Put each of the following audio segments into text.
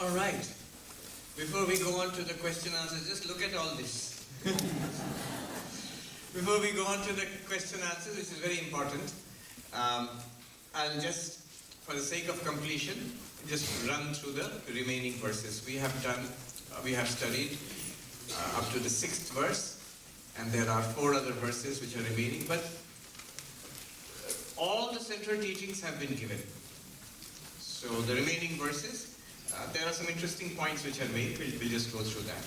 All right. Before we go on to the question answer, just look at all this. Before we go on to the question answer, which is very important, I'll just, for the sake of completion, just run through the remaining verses. We have studied up to the 6th verse, and there are 4 other verses which are remaining, but all the central teachings have been given. So the remaining verses, there are some interesting points which are made. We'll just go through that.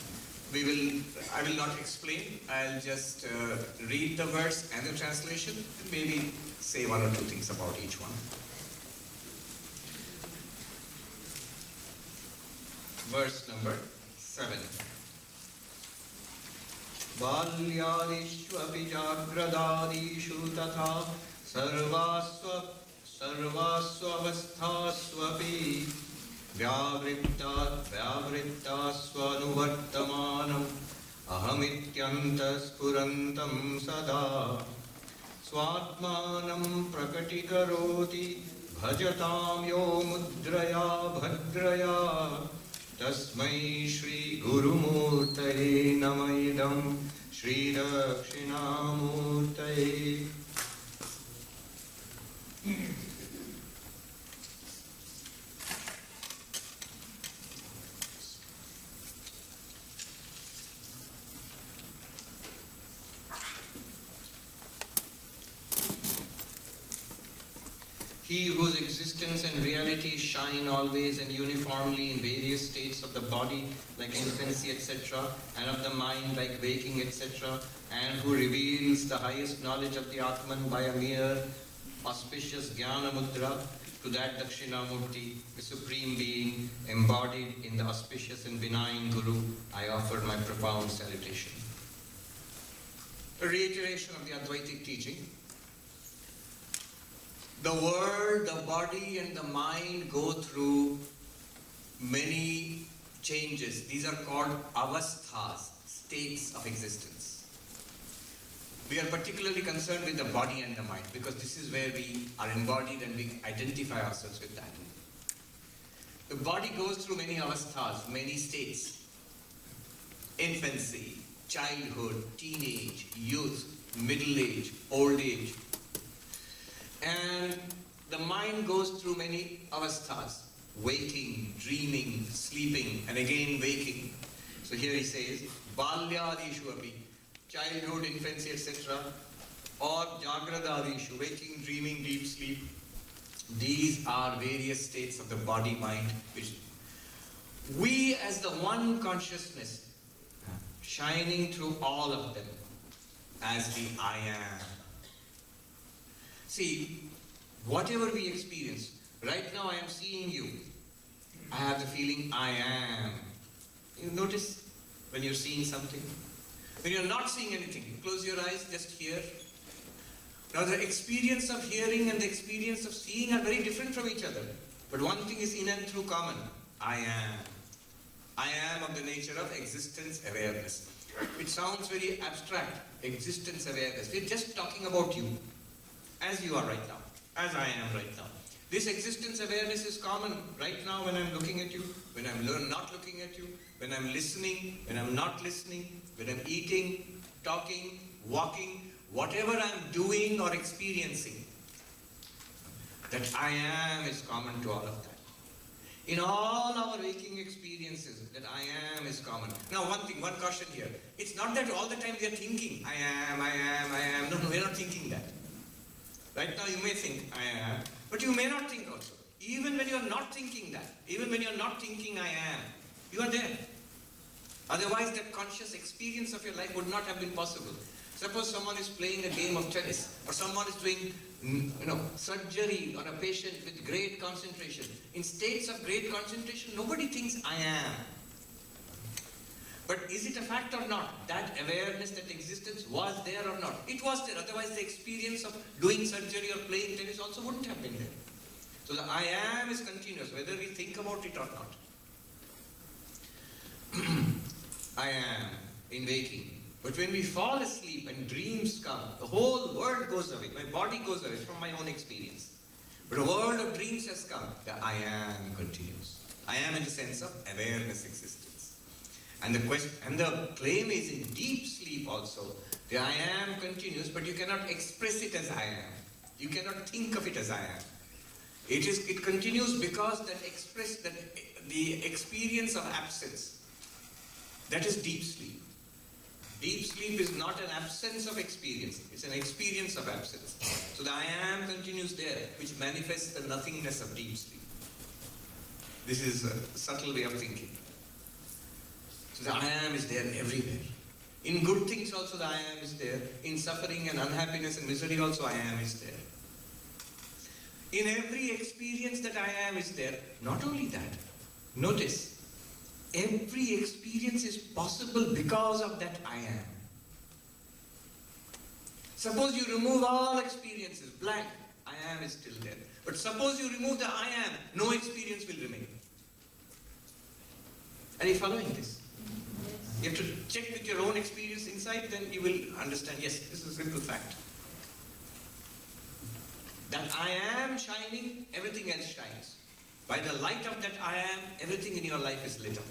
I will not explain. I'll just read the verse and the translation, and maybe say 1 or 2 things about each one. Verse number 7. Balyadishvapi jagradadishu tatha sarvasvavasthasvapi vyavrittasvanuvartamanam ahamityantaspurantam sada swatmanam prakatikaroti bhajatam yo mudraya bhadraya tasmai Shri Gurumurtaye Namaidam Shri Dakshinamurtaye. He whose existence and reality shine always and uniformly in various states of the body, like infancy, etc., and of the mind, like waking, etc., and who reveals the highest knowledge of the Atman by a mere auspicious Jnana Mudra, to that Dakshinamurti, the Supreme Being, embodied in the auspicious and benign Guru, I offer my profound salutation. A reiteration of the Advaitic teaching. The world, the body, and the mind go through many changes. These are called avasthas, states of existence. We are particularly concerned with the body and the mind because this is where we are embodied and we identify ourselves with that. The body goes through many avasthas, many states. Infancy, childhood, teenage, youth, middle age, old age. And the mind goes through many avasthas, waking, dreaming, sleeping, and again waking. So here he says, balyadishu api, childhood, infancy, etc., or jagradadishu, waking, dreaming, deep sleep. These are various states of the body, mind, which we as the one consciousness, shining through all of them, as the I am. See, whatever we experience, right now I am seeing you. I have the feeling I am. You notice when you're seeing something? When you're not seeing anything, you close your eyes, just hear. Now the experience of hearing and the experience of seeing are very different from each other. But one thing is in and through common. I am. I am of the nature of existence awareness. It sounds very abstract, existence awareness. We're just talking about you. As you are right now, as I am right now. This existence awareness is common right now when I'm looking at you, when I'm not looking at you, when I'm listening, when I'm not listening, when I'm eating, talking, walking, whatever I'm doing or experiencing. That I am is common to all of that. In all our waking experiences, that I am is common. Now one caution here. It's not that all the time we are thinking, I am. No, we're not thinking that. Right now you may think, I am, but you may not think also. Even when you are not thinking that, even when you are not thinking I am, you are there. Otherwise that conscious experience of your life would not have been possible. Suppose someone is playing a game of tennis, or someone is doing surgery on a patient with great concentration. In states of great concentration, nobody thinks I am. But is it a fact or not? That awareness, that existence was there or not? It was there, otherwise the experience of doing surgery or playing tennis also wouldn't have been there. So the I am is continuous, whether we think about it or not. I am in waking. But when we fall asleep and dreams come, the whole world goes away. My body goes away from my own experience. But a world of dreams has come. The I am continues. I am in the sense of awareness existence. And the claim is in deep sleep also. The I am continues, but you cannot express it as I am. You cannot think of it as I am. It continues because the experience of absence, that is deep sleep. Deep sleep is not an absence of experience, it's an experience of absence. So the I am continues there, which manifests the nothingness of deep sleep. This is a subtle way of thinking. So the I am is there everywhere. In good things also the I am is there. In suffering and unhappiness and misery also I am is there. In every experience that I am is there. Not only that, notice, every experience is possible because of that I am. Suppose you remove all experiences, blank, I am is still there. But suppose you remove the I am, no experience will remain. Are you following this? You have to check with your own experience inside, then you will understand, yes, this is a simple fact. That I am shining, everything else shines. By the light of that I am, everything in your life is lit up.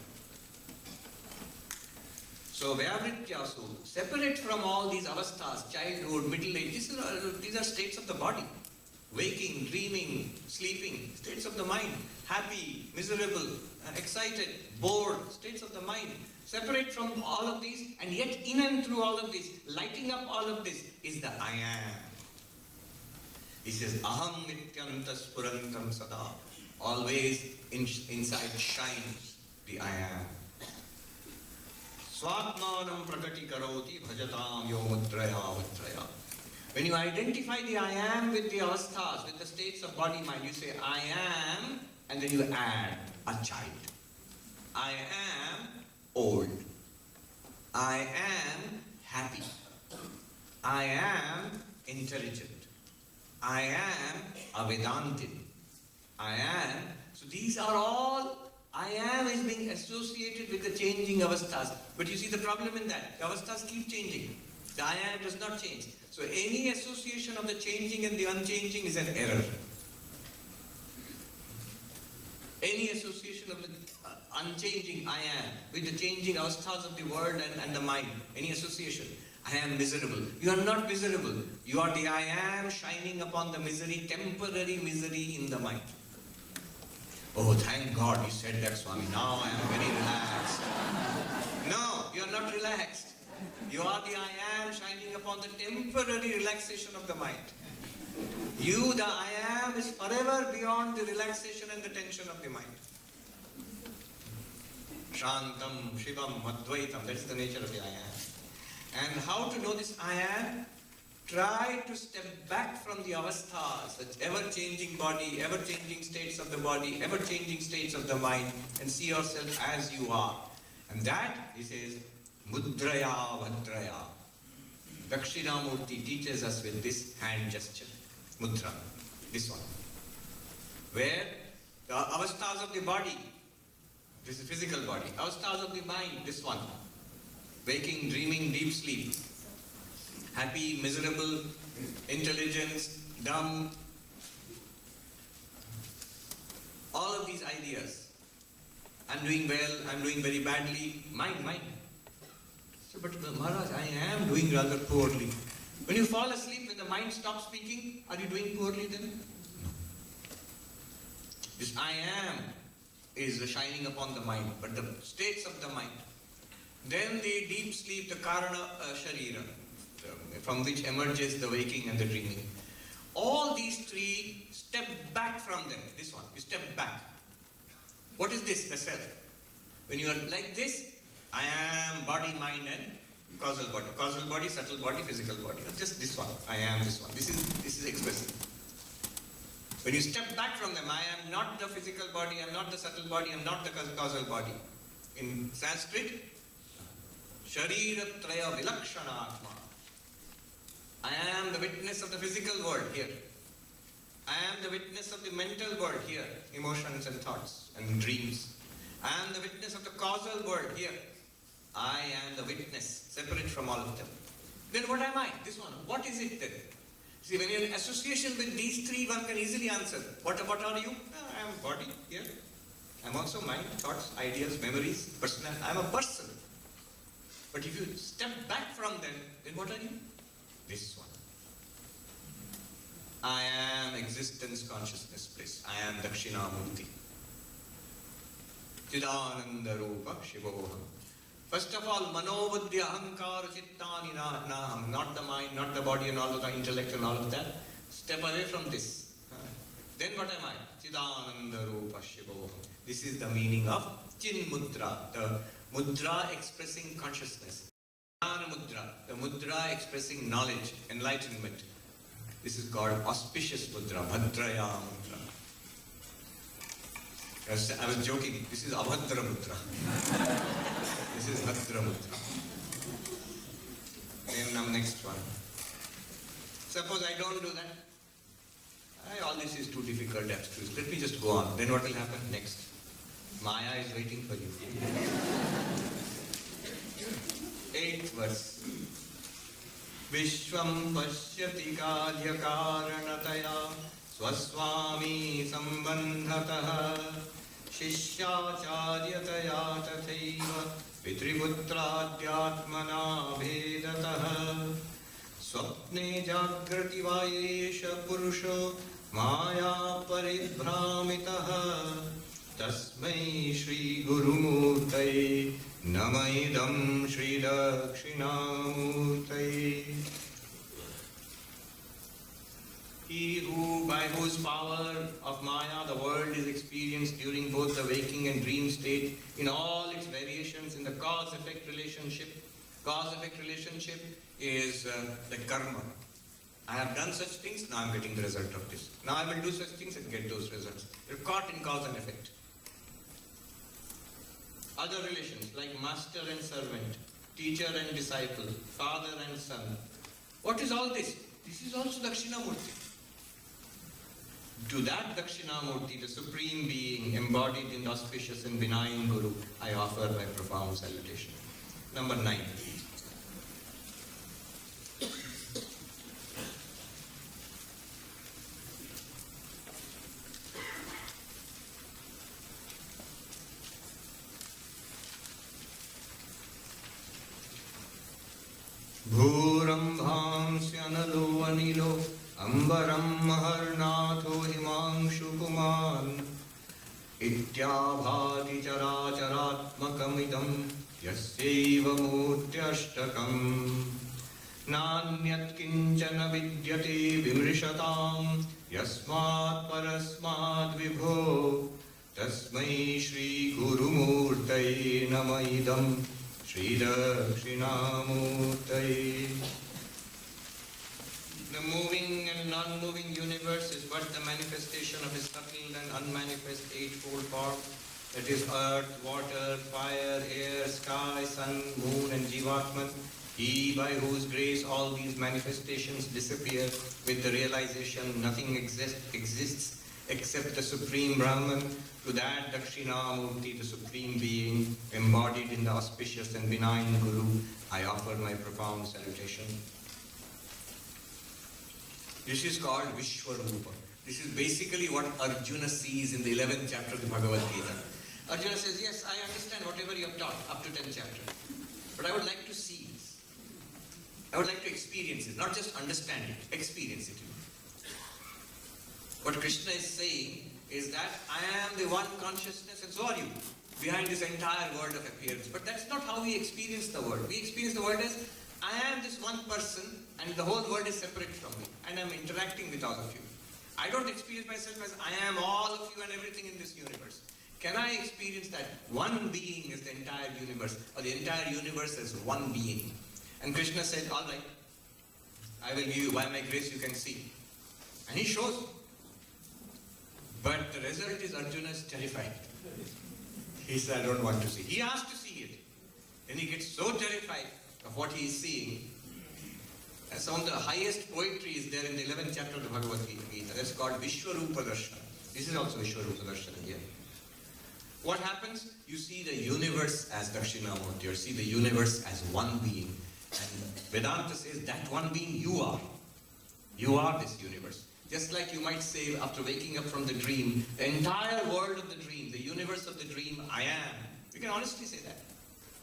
So Vyavrityasu, separate from all these avasthas, childhood, middle age, these are states of the body. Waking, dreaming, sleeping, states of the mind. Happy, miserable, excited, bored, states of the mind. Separate from all of these, and yet in and through all of this, lighting up all of this, is the I am. He says, Aham nityanta spurantam sada. Always inside shines the I am. Swatmanam prakati karoti bhajatam yo mudraya mudraya. When you identify the I am with the avasthas, with the states of body mind, you say I am, and then you add a child. I am old. I am happy. I am intelligent. I am a Vedantin. I am. So these are all, I am is being associated with the changing avasthas. But you see the problem in that. The avasthas keep changing. The I am does not change. So any association of the changing and the unchanging is an error. Any association of the unchanging I am with the changing avasthas of the world and the mind, any association, I am miserable. You are not miserable. You are the I am shining upon the misery, temporary misery in the mind. Oh, thank God you said that, Swami. Now I am very relaxed. No, you are not relaxed. You are the I am shining upon the temporary relaxation of the mind. You, the I am, is forever beyond the relaxation and the tension of the mind. Shantam, Shivam, Advaitam, that is the nature of the I am. And how to know this I am? Try to step back from the avasthas, the ever-changing body, ever-changing states of the body, ever-changing states of the mind, and see yourself as you are. And that, he says, Mudraya Vadraya. Dakshinamurti teaches us with this hand gesture. Mudra. This one. Where the avasthas of the body, this is physical body. Avasthas of the mind, this one. Waking, dreaming, deep sleep. Happy, miserable, intelligence, dumb. All of these ideas. I'm doing well, I'm doing very badly. Mind. So, but Maharaj, I am doing rather poorly. When you fall asleep, when the mind stops speaking, are you doing poorly then? No. This I am is shining upon the mind, but the states of the mind. Then the deep sleep, the Karana Sharira, from which emerges the waking and the dreaming. All these three, step back from them. This one, you step back. What is this? The self. When you are like this, I am body, mind and causal body. Causal body, subtle body, physical body. Just this one. I am this one. This is expressive. When you step back from them, I am not the physical body, I am not the subtle body, I am not the causal body. In Sanskrit, Sharira Traya Vilakshana Atma. I am the witness of the physical world here. I am the witness of the mental world here, emotions and thoughts and dreams. I am the witness of the causal world here. I am the witness, separate from all of them. Then what am I? This one. What is it then? See, when you're in association with these three, one can easily answer. What are you? I am body here. I'm also mind, thoughts, ideas, memories, personal. I'm a person. But if you step back from them, then what are you? This one. I am existence consciousness bliss. I am Dakshinamurti. Chidananda Rupa Shivoham. First of all, Manobuddhi Ahankara Chittani Naham. Not the mind, not the body and all of the intellect and all of that. Step away from this. Then what am I? Chidananda Rupa Shivoham. This is the meaning of Chin Mudra, the mudra expressing consciousness. Jnana Mudra, the mudra expressing knowledge, enlightenment. This is called auspicious mudra, Bhadraya Mudra. I was joking, this is Abhadra Mudra. This is Bhadra Mudra. Then now next one. Suppose I don't do that. All this is too difficult, abstruse. Let me just go on. Then what will happen next? Maya is waiting for you. 8th verse. Vishwam pashyati kadhya karanataya swaswami sambandhataha shishyacharya tathaiva pitriputradyatmana bhedataha swapne jagrati vayesha purusho maya paribhramitaha tasmai Shri Gurumurtaye Namaidam Shri Dakshinamurtaye. He who, by whose power of Maya the world is experienced during both the waking and dream state in all its variations in the cause-effect relationship. Cause-effect relationship is the karma. I have done such things, now I am getting the result of this. Now I will do such things and get those results. You are caught in cause and effect. Other relations like master and servant, teacher and disciple, father and son. What is all this? This is also Dakshinamurti. To that Dakshinamurti, the Supreme Being embodied in the auspicious and benign Guru, I offer my profound salutation. Number 9. Bhurambhamsyanalo anilo ambaram maharnatho himangshukuman ityabhati characharatmakamidam yasyaiva murtyashtakam nanyat kinchana vidyate vimrishatam yasmat parasmat vibho tasmai Shri Gurumurtaye namaidam Shri Dakshinamurtaye. The moving and non-moving universe is but the manifestation of his subtle and unmanifest eightfold form, that is earth, water, fire, air, sky, sun, moon and Jivatman. He by whose grace all these manifestations disappear with the realization nothing exists except the Supreme Brahman. To that Dakshinamurti, the Supreme Being, embodied in the auspicious and benign Guru, I offer my profound salutation. This is called Vishwarupa. This is basically what Arjuna sees in the 11th chapter of the Bhagavad Gita. Arjuna says, yes, I understand whatever you have taught up to 10th chapter, but I would like to see this. I would like to experience it, not just understand it, experience it. What Krishna is saying is that I am the one consciousness and so are you, behind this entire world of appearance. But that's not how we experience the world. We experience the world as I am this one person and the whole world is separate from me and I'm interacting with all of you. I don't experience myself as I am all of you and everything in this universe. Can I experience that one being is the entire universe, or the entire universe as one being? And Krishna said, all right, I will give you, by my grace you can see. And he shows. But the result is Arjuna is terrified. He said, I don't want to see. He asked to see it. And he gets so terrified of what he is seeing. And some of the highest poetry is there in the 11th chapter of the Bhagavad Gita. That's called Vishwarupa Darshana. This is also Vishwarupa Darshana here. What happens? You see the universe as Dakshinamurti, or see the universe as one being. And Vedanta says that one being you are. You are this universe. just like you might say after waking up from the dream, the entire world of the dream, the universe of the dream, I am. You can honestly say that.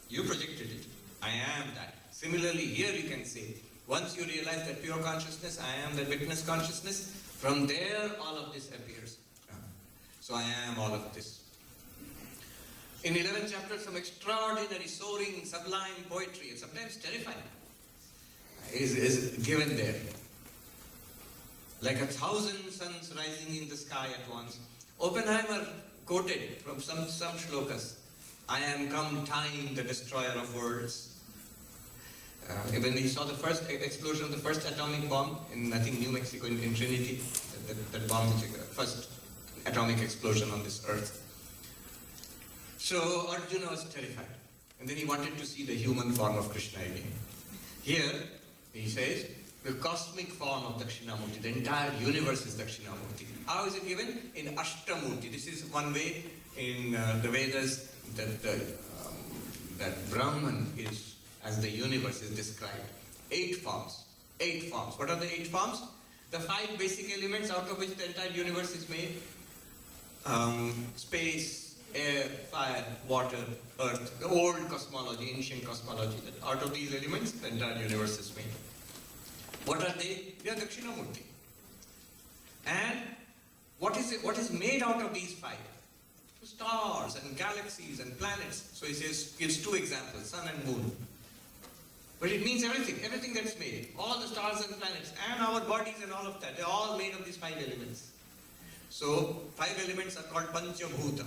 You projected it. I am that. Similarly, here you can say, once you realize that pure consciousness, I am that witness consciousness, from there all of this appears. So I am all of this. In 11th chapter, some extraordinary, soaring, sublime poetry, and sometimes terrifying, is given there. Like 1,000 suns rising in the sky at once. Oppenheimer quoted from some shlokas, I am come time, the destroyer of worlds. When he saw the first explosion of the first atomic bomb in, I think, New Mexico, in Trinity, that bomb, first atomic explosion on this earth. So Arjuna was terrified. And then he wanted to see the human form of Krishna again. Here, he says, the cosmic form of Dakshinamurti, the entire universe is Dakshinamurti. How is it given? In Ashtamurti. This is one way in the Vedas that Brahman is, as the universe is described. 8 forms. 8 forms. What are the 8 forms? The 5 basic elements out of which the entire universe is made. Space, air, fire, water, earth. The old cosmology, ancient cosmology. That out of these elements, the entire universe is made. What are they? They are Dakshinamurti. And what is made out of these 5? Stars and galaxies and planets. So he says, gives 2 examples, sun and moon. But it means everything that's made. All the stars and planets and our bodies and all of that, they're all made of these 5 elements. So 5 elements are called Panchabhuta.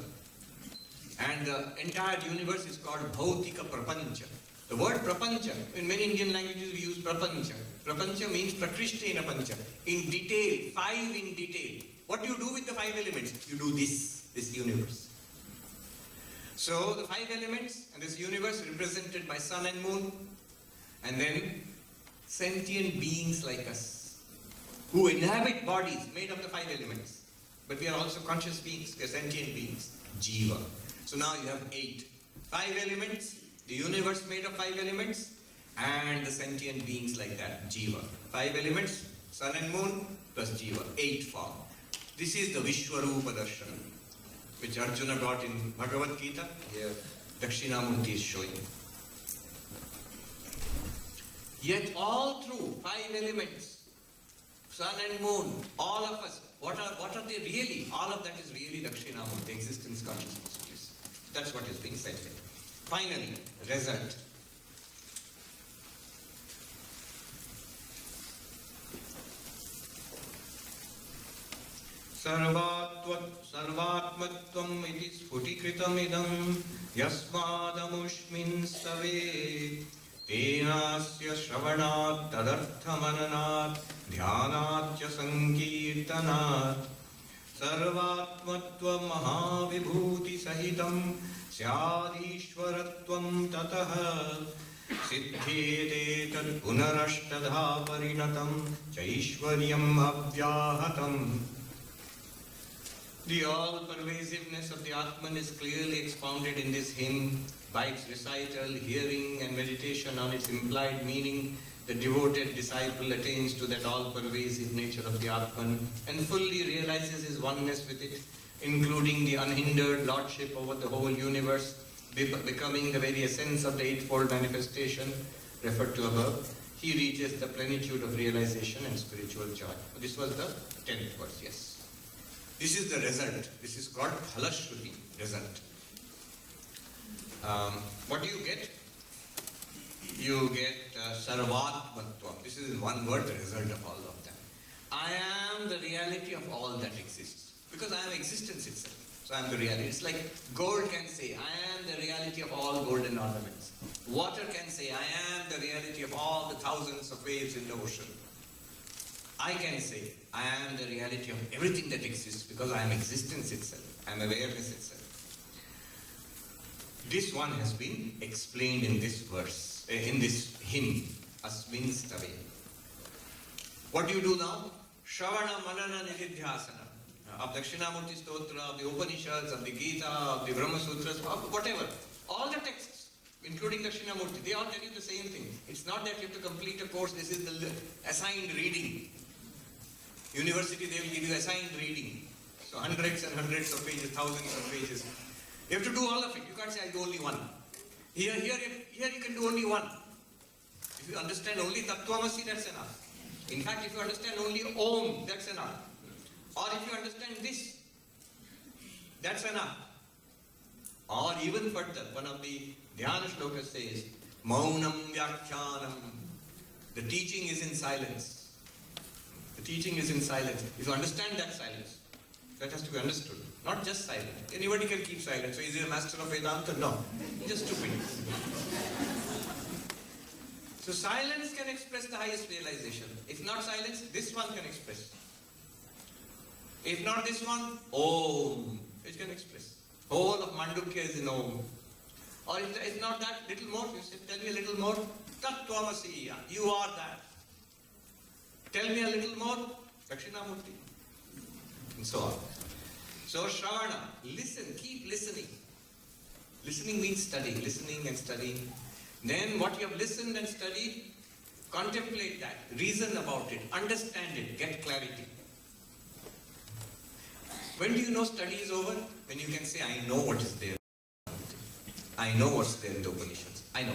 And the entire universe is called Bhautika Prapancha. The word Prapancha, in many Indian languages we use Prapancha. Prapancha means Prakrishtena Pancha. In detail, 5 in detail. What do you do with the 5 elements? You do this universe. So the 5 elements and this universe represented by sun and moon, and then sentient beings like us, who inhabit bodies made of the 5 elements. But we are also conscious beings, we are sentient beings, Jiva. So now you have 8. 5 elements, the universe made of 5 elements, and the sentient beings like that, Jiva. 5 elements, sun and moon, plus Jiva, 8 form. This is the Vishwarupa Darshana, which Arjuna got in Bhagavad Gita. Here, Dakshinamurti is showing. Yet all through 5 elements, sun and moon, all of us, what are they really? All of that is really Dakshinamurti, existence consciousness. That's what is being said here. Finally, result. Sarvatmatvam iti sfutikritamidam yasmadamushmin save tenasya shravanat tadarthamananat dhyanatya sankirtanat sarvatmatvam mahavibhuti sahitam syadishwaratvam tatah siddhete tad punarashtadha parinatam chaishwaryam avyahatam. The all-pervasiveness of the Atman is clearly expounded in this hymn. By its recital, hearing and meditation on its implied meaning, the devoted disciple attains to that all-pervasive nature of the Atman and fully realizes his oneness with it, including the unhindered lordship over the whole universe, becoming the very essence of the eightfold manifestation referred to above. He reaches the plenitude of realization and spiritual joy. This was the 10th verse, yes. This is the result. This is called Phalashruti, result. What do you get? You get Sarvatmatvam. This is in one word, the result of all of them. I am the reality of all that exists. Because I am existence itself. So I am the reality. It's like gold can say, I am the reality of all golden ornaments. Water can say, I am the reality of all the thousands of waves in the ocean. I can say, I am the reality of everything that exists because I am existence itself. I am awareness itself. This one has been explained in this verse, in this hymn, Asmin Stave. What do you do now? Shravana, Manana, Nididhyasana. Of Dakshinamurti Stotra, of the Upanishads, of the Gita, of the Brahma Sutras, of whatever. All the texts, including Dakshinamurti, they all tell you the same thing. It's not that you have to complete a course, this is the assigned reading. University, they will give you assigned reading. So hundreds and hundreds of pages, thousands of pages. You have to do all of it. You can't say, I do only one. Here you can do only one. If you understand only Tattvamasi, that's enough. In fact, if you understand only Om, that's enough. Or if you understand this, that's enough. Or even further, one of the Dhyana shlokas says, Maunam Vyakhyanam. The teaching is in silence. The teaching is in silence. If you understand that silence, that has to be understood. Not just silent. Anybody can keep silent. So is he a master of Vedanta? No. Just stupid. So silence can express the highest realization. If not silence, this one can express. If not this one, Om. It can express. Whole of Mandukya is in Om. Or if it's not that, little more, you say, tell me a little more. Tattvamasi, you are that. Tell me a little more. Dakshinamurti. And so on. So Shravana, listen, keep listening. Listening means studying, listening and studying. Then what you have listened and studied, contemplate that, reason about it, understand it, get clarity. When do you know study is over? When you can say, I know what is there. I know what's there in the Upanishads. I know.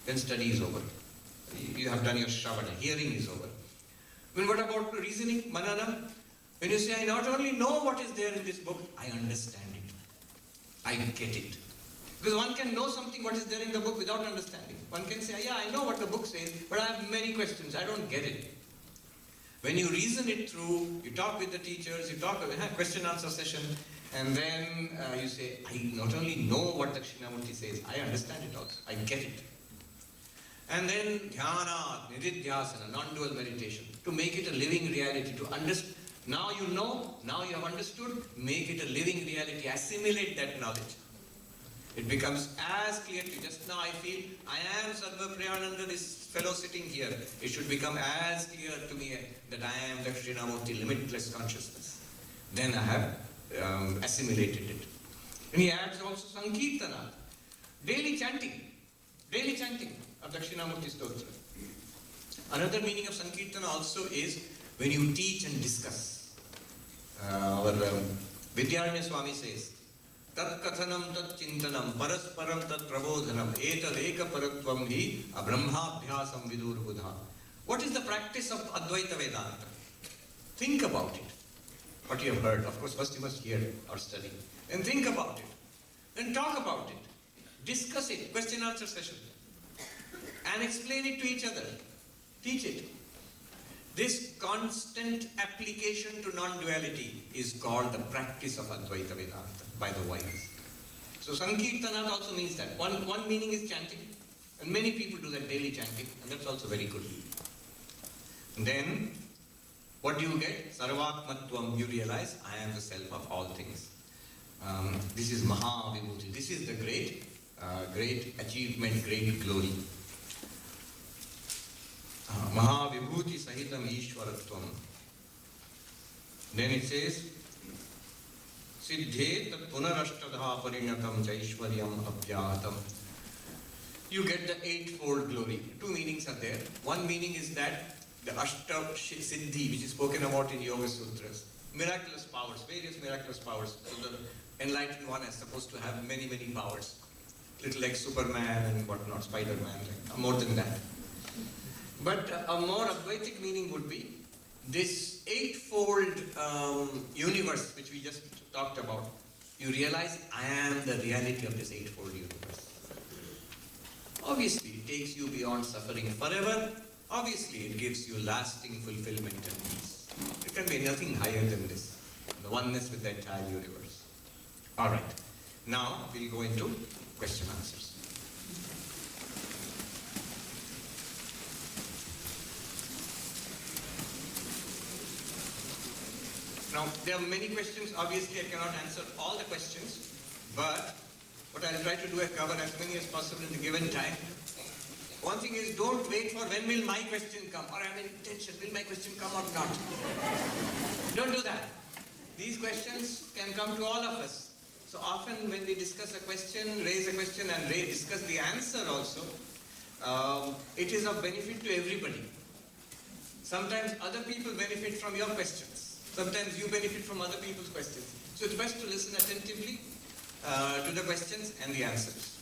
Then study is over. You have done your Shravana, hearing is over. Then what about reasoning, Manana? When you say, I not only know what is there in this book, I understand it. I get it. Because one can know something what is there in the book without understanding. One can say, yeah, I know what the book says, but I have many questions. I don't get it. When you reason it through, you talk with the teachers, you talk, question answer session, and then you say, I not only know what Dakshinamurti says, I understand it also. I get it. And then dhyana, nididhyasana, non-dual meditation, to make it a living reality, to understand. Now you know, now you have understood, make it a living reality, assimilate that knowledge. It becomes as clear to you. Just now I feel, I am Sarva Priyananda, this fellow sitting here. It should become as clear to me that I am Dakshinamurti, limitless consciousness. Then I have assimilated it. And he adds also Sankirtana, daily chanting of Dakshinamurti Stotra. Another meaning of Sankirtana also is when you teach and discuss. Our Vidyaranya Swami says, Tat kathanam tat chintanam parasparam tat prabodhanam etad eka paratvam hi abrahmabhyasam vidur buddha. What is the practice of Advaita Vedanta? Think about it. What you have heard. Of course, first you must hear or study. Then think about it. Then talk about it. Discuss it. Question answer session. And explain it to each other. Teach it. This constant application to non-duality is called the practice of Advaita Vedanta by the wise. So Sankirtana also means that. One meaning is chanting, and many people do that daily chanting, and that's also very good. And then, what do you get? Sarvatmatvam, you realize, I am the self of all things. This is Mahavibhuti. This is the great achievement, great glory. Mahavibhuti sahitam Ishwaratvam. Then it says, Siddhe tat punarashtadha parinatam jaishwaryam abhyatam. You get the eightfold glory. Two meanings are there. One meaning is that the Ashta Siddhi, which is spoken about in Yoga Sutras, miraculous powers, various miraculous powers. So the enlightened one is supposed to have many, many powers. Little like Superman and whatnot, Spider-Man, more than that. But a more Advaitic meaning would be this eightfold universe which we just talked about. You realize I am the reality of this eightfold universe. Obviously, it takes you beyond suffering forever. Obviously, it gives you lasting fulfillment and peace. There can be nothing higher than this. The oneness with the entire universe. Alright. Now, we'll go into question answers. Now, there are many questions. Obviously, I cannot answer all the questions, but what I'll try to do is cover as many as possible in the given time. One thing is, don't wait for when will my question come, or I'm in tension, will my question come or not? Don't do that. These questions can come to all of us. So often when we discuss a question, raise a question and discuss the answer also, it is of benefit to everybody. Sometimes other people benefit from your questions. Sometimes you benefit from other people's questions. So it's best to listen attentively to the questions and the answers.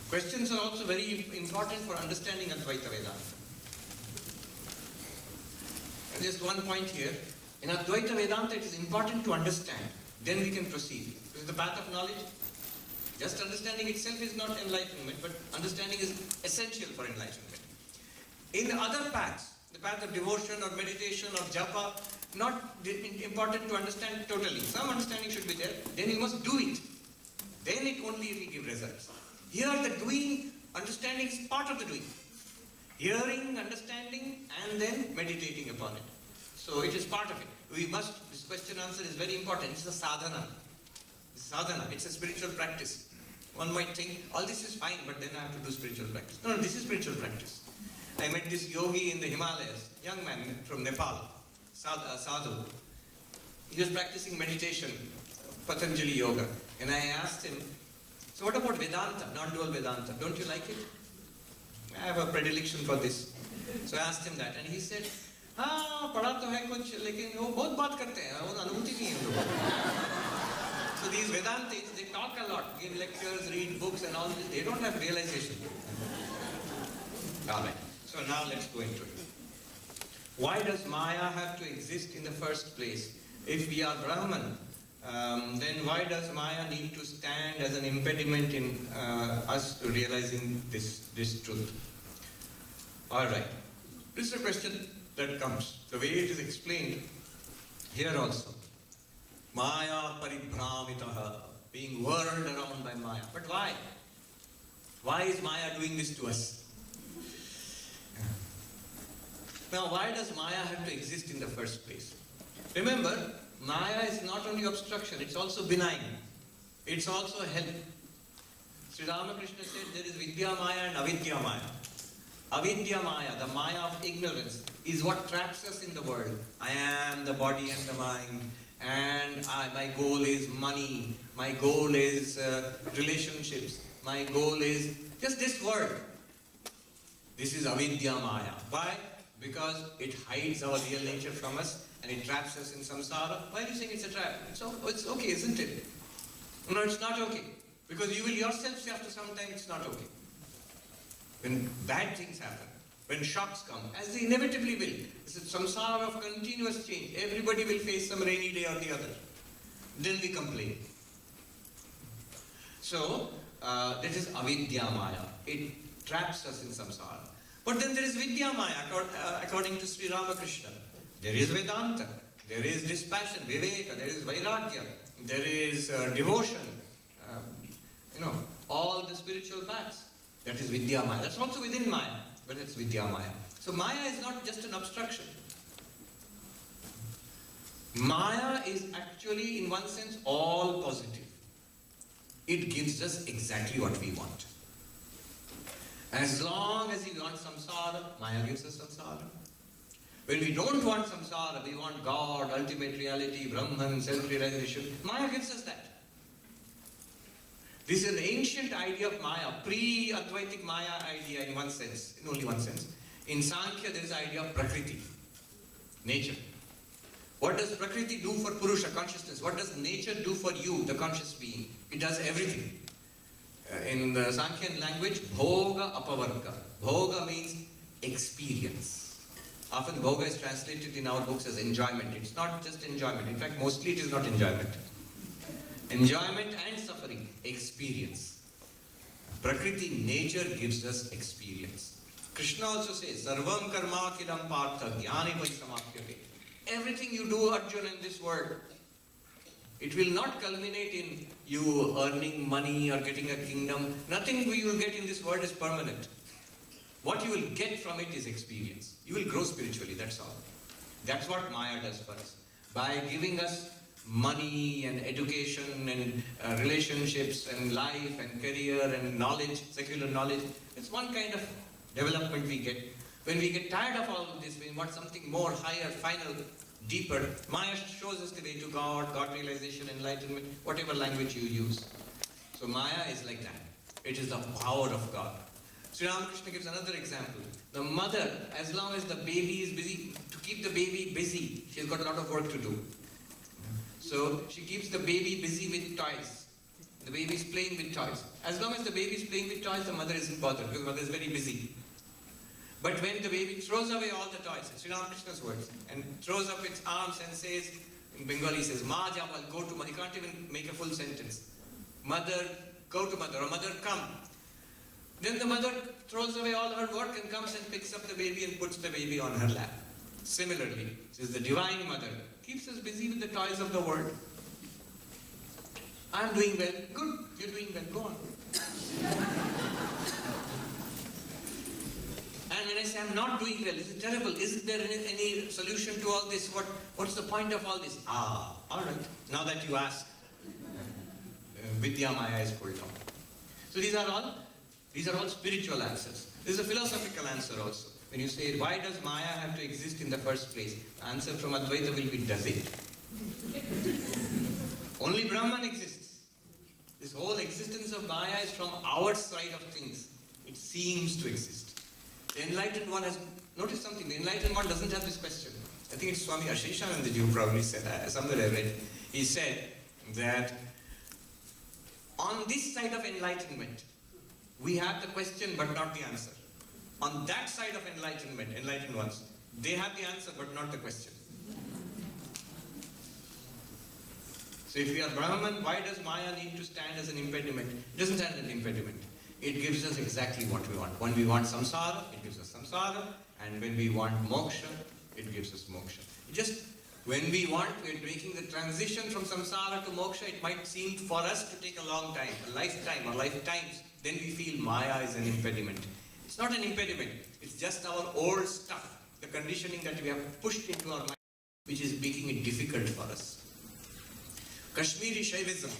Questions are also very important for understanding Advaita Vedanta. And just one point here. In Advaita Vedanta, it is important to understand. Then we can proceed. This is the path of knowledge. Just understanding itself is not enlightenment, but understanding is essential for enlightenment. In the other paths, the path of devotion or meditation or japa, not important to understand totally. Some understanding should be there. Then you must do it. Then it only will give results. Here the doing, understanding is part of the doing. Hearing, understanding, and then meditating upon it. So it is part of it. This question answer is very important. It's a sadhana. Sadhana, it's a spiritual practice. One might think, all this is fine, but then I have to do spiritual practice. No, this is spiritual practice. I met this yogi in the Himalayas, young man from Nepal, sadhu. He was practicing meditation, Patanjali yoga. And I asked him, so what about Vedanta, non-dual Vedanta? Don't you like it? I have a predilection for this. So I asked him that, and he said, हाँ पढ़ा तो है कुछ लेकिन वो बहुत बात करते हैं वो अनुभूति नहीं है उनको. So these Vedantis, they talk a lot, give lectures, read books and all this. They don't have realization. Alright, so now let's go into it. Why does Maya have to exist in the first place? If we are Brahman, then why does Maya need to stand as an impediment in us realizing this truth? Alright, this is a question that comes. The way it is explained here also. Maya paribhramitaha, being whirled around by Maya. But why? Why is Maya doing this to us? Now, why does Maya have to exist in the first place? Remember, Maya is not only obstruction, it's also benign. It's also help. Sri Ramakrishna said there is Vidya Maya and Avidya Maya. Avidya Maya, the Maya of ignorance, is what traps us in the world. I am the body and the mind, and my goal is money, my goal is relationships, my goal is just this world. This is Avidya Maya. Why? Because it hides our real nature from us and it traps us in samsara. Why are you saying it's a trap? So it's okay, isn't it? No, it's not okay. Because you will yourself say after some time it's not okay. When bad things happen, when shocks come, as they inevitably will, it's a samsara of continuous change. Everybody will face some rainy day or the other. Then we complain. So, that is avidya maya. It traps us in samsara. But then there is vidya maya, according to Sri Ramakrishna. There is Vedanta, there is dispassion, viveka, there is vairagya, there is devotion, all the spiritual paths. That is Vidya Maya. That's also within Maya, but it's Vidya Maya. So Maya is not just an obstruction. Maya is actually, in one sense, all positive. It gives us exactly what we want. As long as we want samsara, Maya gives us samsara. When we don't want samsara, we want God, ultimate reality, Brahman, self-realization, Maya gives us that. This is an ancient idea of Maya, pre-Advaitic Maya idea in one sense, in only one sense. In Sankhya, there is the idea of Prakriti, nature. What does Prakriti do for Purusha, consciousness? What does nature do for you, the conscious being? It does everything. In the Sankhyan language, Bhoga Apavarga. Bhoga means experience. Often Bhoga is translated in our books as enjoyment. It's not just enjoyment. In fact, mostly it is not enjoyment. Enjoyment and suffering, experience. Prakriti, nature gives us experience. Krishna also says, Sarvam karma kilam partha jnani parisamapyate. Everything you do, Arjuna, in this world, it will not culminate in you earning money or getting a kingdom. Nothing you will get in this world is permanent. What you will get from it is experience. You will grow spiritually, that's all. That's what Maya does for us. By giving us money and education and relationships and life and career and knowledge, secular knowledge, it's one kind of development we get. When we get tired of all of this, we want something more, higher, final, deeper. Maya shows us the way to God, God realization, enlightenment, whatever language you use. So Maya is like that. It is the power of God. Sri Ramakrishna gives another example. The mother, as long as the baby is busy, to keep the baby busy, she's got a lot of work to do. So she keeps the baby busy with toys. The baby is playing with toys. As long as the baby is playing with toys, the mother isn't bothered because the mother is very busy. But when the baby throws away all the toys, it's Sri Ramakrishna's words, and throws up its arms and says, in Bengali says, Ma Jabal, go to mother. You can't even make a full sentence. Mother, go to mother, or mother, come. Then the mother throws away all her work and comes and picks up the baby and puts the baby on her lap. Similarly, says the Divine Mother keeps us busy with the toys of the world. I'm doing well. Good, you're doing well. Go on. And when I say I'm not doing well, is it terrible? Isn't there any solution to all this? What's the point of all this? All right. Now that you ask, Vidya Maya is pulled down. So these are all spiritual answers. There's a philosophical answer also. When you say, why does Maya have to exist in the first place? The answer from Advaita will be, does it? Only Brahman exists. This whole existence of Maya is from our side of things. It seems to exist. The enlightened one has noticed something. The enlightened one doesn't have this question. I think it's Swami Asheshanandaji who probably said, somewhere I read, he said that on this side of enlightenment, we have the question but not the answer. On that side of enlightenment, enlightened ones, they have the answer but not the question. So if we are Brahman, why does Maya need to stand as an impediment? It doesn't stand as an impediment. It gives us exactly what we want. When we want samsara, it gives us samsara. And when we want moksha, it gives us moksha. When we want, we're making the transition from samsara to moksha, it might seem for us to take a long time, a lifetime or lifetimes. Then we feel Maya is an impediment. It's not an impediment. It's just our old stuff, the conditioning that we have pushed into our mind, which is making it difficult for us. Kashmiri Shaivism,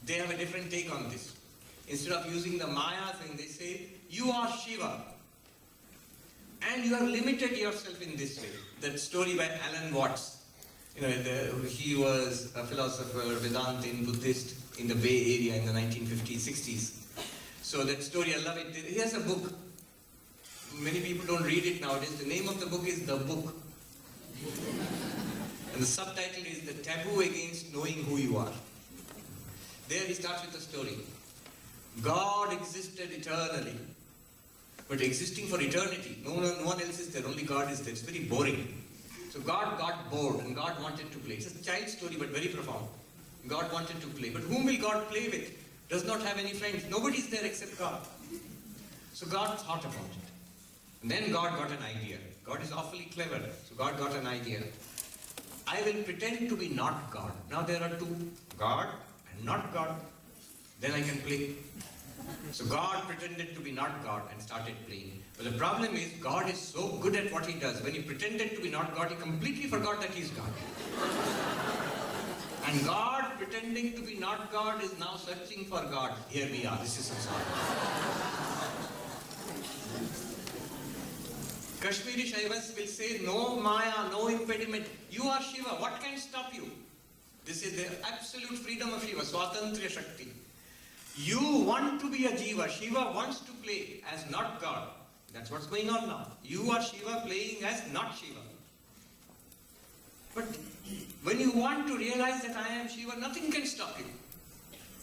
they have a different take on this. Instead of using the Maya thing, they say, you are Shiva. And you have limited yourself in this way. That story by Alan Watts. He was a philosopher, Vedantin, Buddhist in the Bay Area in the 1950s, 60s. So that story, I love it. He has a book. Many people don't read it nowadays. The name of the book is The Book. And the subtitle is The Taboo Against Knowing Who You Are. There he starts with a story. God existed eternally. But existing for eternity, no one else is there, only God is there. It's very boring. So God got bored and God wanted to play. It's a child story but very profound. God wanted to play. But whom will God play with? Does not have any friends. Nobody is there except God. So God thought about it. And then God got an idea. God is awfully clever. So God got an idea. I will pretend to be not God. Now there are two, God and not God. Then I can play. So God pretended to be not God and started playing. But the problem is, God is so good at what he does. When he pretended to be not God, he completely forgot that he is God. And God, pretending to be not God, is now searching for God. Here we are. This is samsara. Kashmiri Shaivas will say, no Maya, no impediment. You are Shiva. What can stop you? This is the absolute freedom of Shiva, Swatantriya Shakti. You want to be a Jiva. Shiva wants to play as not God. That's what's going on now. You are Shiva playing as not Shiva. But when you want to realize that I am Shiva, nothing can stop you.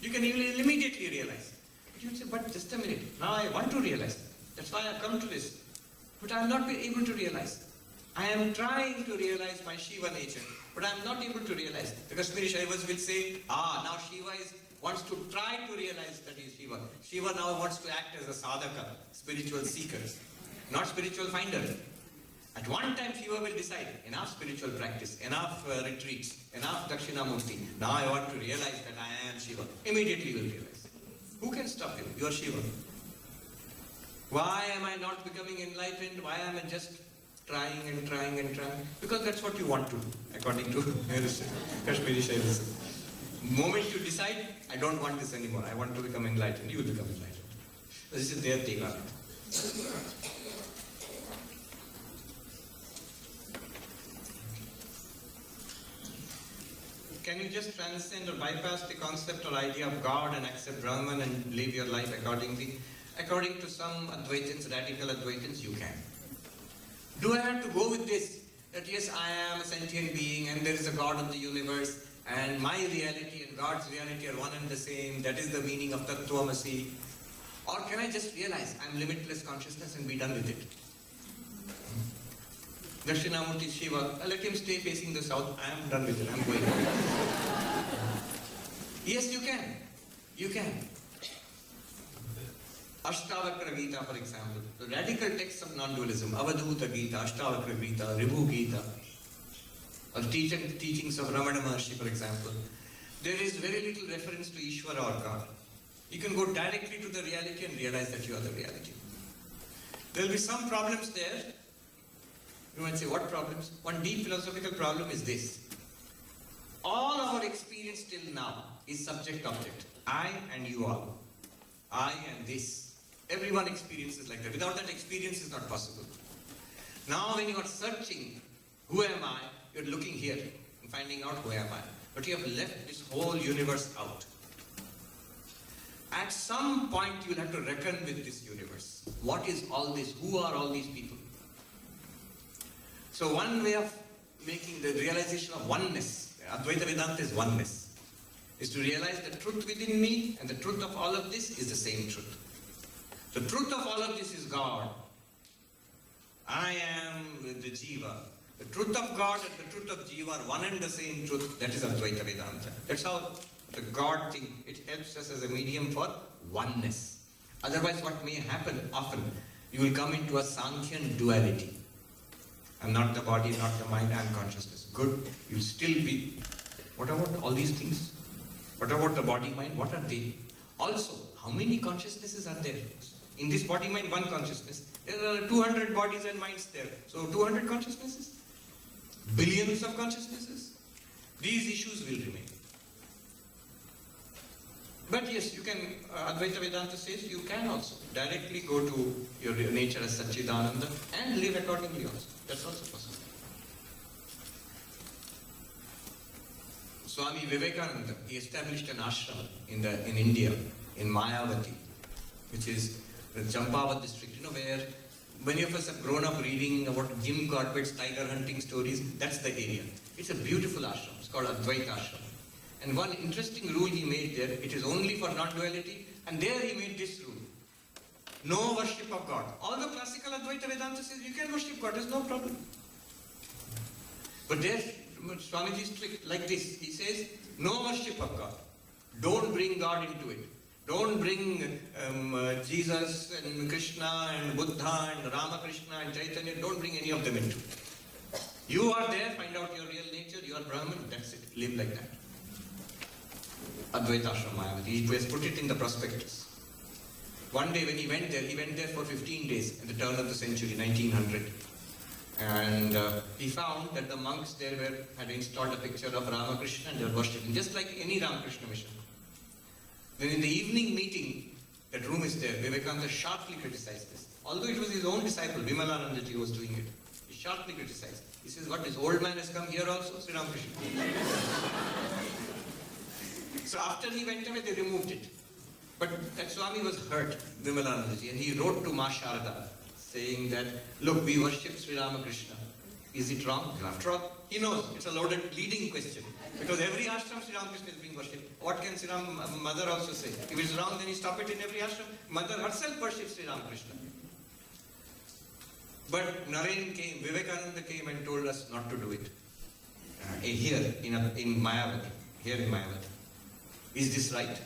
You can immediately realize. But you say, but just a minute. Now I want to realize. That's why I've come to this. But I am not able to realize. I am trying to realize my Shiva nature. But I am not able to realize. The Kashmiri Shaivas will say, now Shiva wants to try to realize that he is Shiva. Shiva now wants to act as a sadhaka, spiritual seeker, not spiritual finder. At one time Shiva will decide, enough spiritual practice, enough retreats, enough Dakshinamurti. Now I want to realize that I am Shiva. Immediately will realize. Who can stop you? You are Shiva. Why am I not becoming enlightened? Why am I just trying and trying and trying? Because that's what you want to do, according to Kashmiri Shaivism. The moment you decide, I don't want this anymore, I want to become enlightened, you will become enlightened. This is their take on it. Can you just transcend or bypass the concept or idea of God and accept Brahman and live your life accordingly? According to some Advaitins, radical Advaitins, you can. Do I have to go with this? That yes, I am a sentient being and there is a God of the universe and my reality and God's reality are one and the same. That is the meaning of Tattvamasi. Or can I just realize I am limitless consciousness and be done with it? Dakshinamurti Shiva, let him stay facing the south. I am done with it. I am going. Yes, you can. You can. Ashtavakra Gita, for example, the radical texts of non-dualism, Avadhuta Gita, Ashtavakra Gita, Ribhu Gita, or teachings of Ramana Maharshi, for example, there is very little reference to Ishvara or God. You can go directly to the reality and realize that you are the reality. There will be some problems there. You might say, what problems? One deep philosophical problem is this. All our experience till now is subject-object. I and you all. I and this. Everyone experiences like that. Without that, experience is not possible. Now when you are searching, who am I? You're looking here and finding out who am I. But you have left this whole universe out. At some point, you'll have to reckon with this universe. What is all this? Who are all these people? So one way of making the realization of oneness, Advaita Vedanta is oneness, is to realize the truth within me and the truth of all of this is the same truth. The truth of all of this is God. I am the Jiva. The truth of God and the truth of Jiva are one and the same truth. That is Advaita Vedanta. That's how the God thing, it helps us as a medium for oneness. Otherwise what may happen often, you will come into a Sankhyan duality. I'm not the body, not the mind, I'm consciousness. Good, you'll still be. What about all these things? What about the body, mind? What are they? Also, how many consciousnesses are there? In this body, mind, one consciousness. There are 200 bodies and minds there. So 200 consciousnesses? Billions of consciousnesses? These issues will remain. But yes, you can, Advaita Vedanta says you can also directly go to your nature as Satchidananda and live accordingly also. That's also possible. Swami Vivekananda, he established an ashram in India, in Mayavati, which is the Champavat district, where many of us have grown up reading about Jim Corbett's tiger hunting stories. That's the area. It's a beautiful ashram. It's called Advaita Ashram. And one interesting rule he made there, it is only for non-duality, and there he made this rule. No worship of God. Although classical Advaita Vedanta says you can worship God, there's no problem. But there, Swamiji is strict like this. He says, no worship of God. Don't bring God into it. Don't bring Jesus and Krishna and Buddha and Ramakrishna and Chaitanya. Don't bring any of them into it. You are there, find out your real nature, you are Brahman, that's it. Live like that. Advaita Ashram Mayavati. He has put it in the prospectus. One day when he went there for 15 days at the turn of the century, 1900. And he found that the monks there had installed a picture of Ramakrishna and they were worshipping, just like any Ramakrishna mission. Then in the evening meeting, that room is there, Vivekananda sharply criticized this. Although it was his own disciple, Vimalanandaji, who was doing it. He sharply criticized. He says, what, this old man has come here also? Sri Ramakrishna. So after he went away, they removed it. But that Swami was hurt, Vimalanandaji, and he wrote to Ma Sharada, saying that, look, we worship Sri Ramakrishna. Is it wrong? After all, he knows it's a loaded, leading question. Because every ashram Sri Ramakrishna is being worshipped. What can Sri Mother also say? If it's wrong, then you stop it in every ashram. Mother herself worships Sri Ramakrishna. But Naren came, Vivekananda came and told us not to do it. Here in Mayavati. Here in Mayavati. Is this right?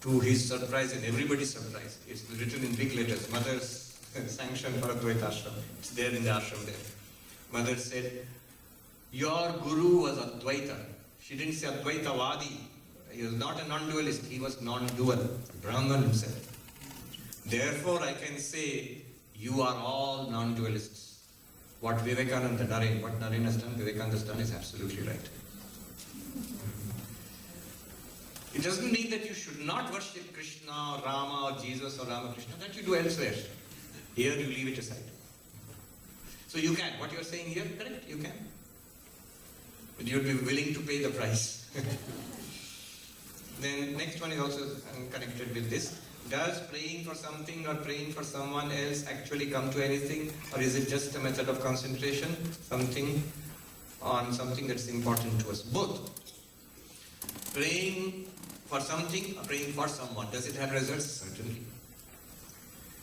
To his surprise and everybody's surprise, it's written in big letters. Mother's sanction for Advaita Ashram. It's there in the ashram there. Mother said, your guru was Advaita. She didn't say Advaita Vadi. He was not a non-dualist. He was non-dual. Brahman himself. Therefore, I can say, you are all non-dualists. What Vivekananda, what Naren has done, Vivekananda has done is absolutely right. It doesn't mean that you should not worship Krishna or Rama or Jesus or Ramakrishna. That you do elsewhere. Here you leave it aside. So you can. What you are saying here, correct? You can. But you would be willing to pay the price. Then next one is also connected with this. Does praying for something or praying for someone else actually come to anything? Or is it just a method of concentration? Something that's important to us? Both. Praying for something or praying for someone. Does it have results? Certainly.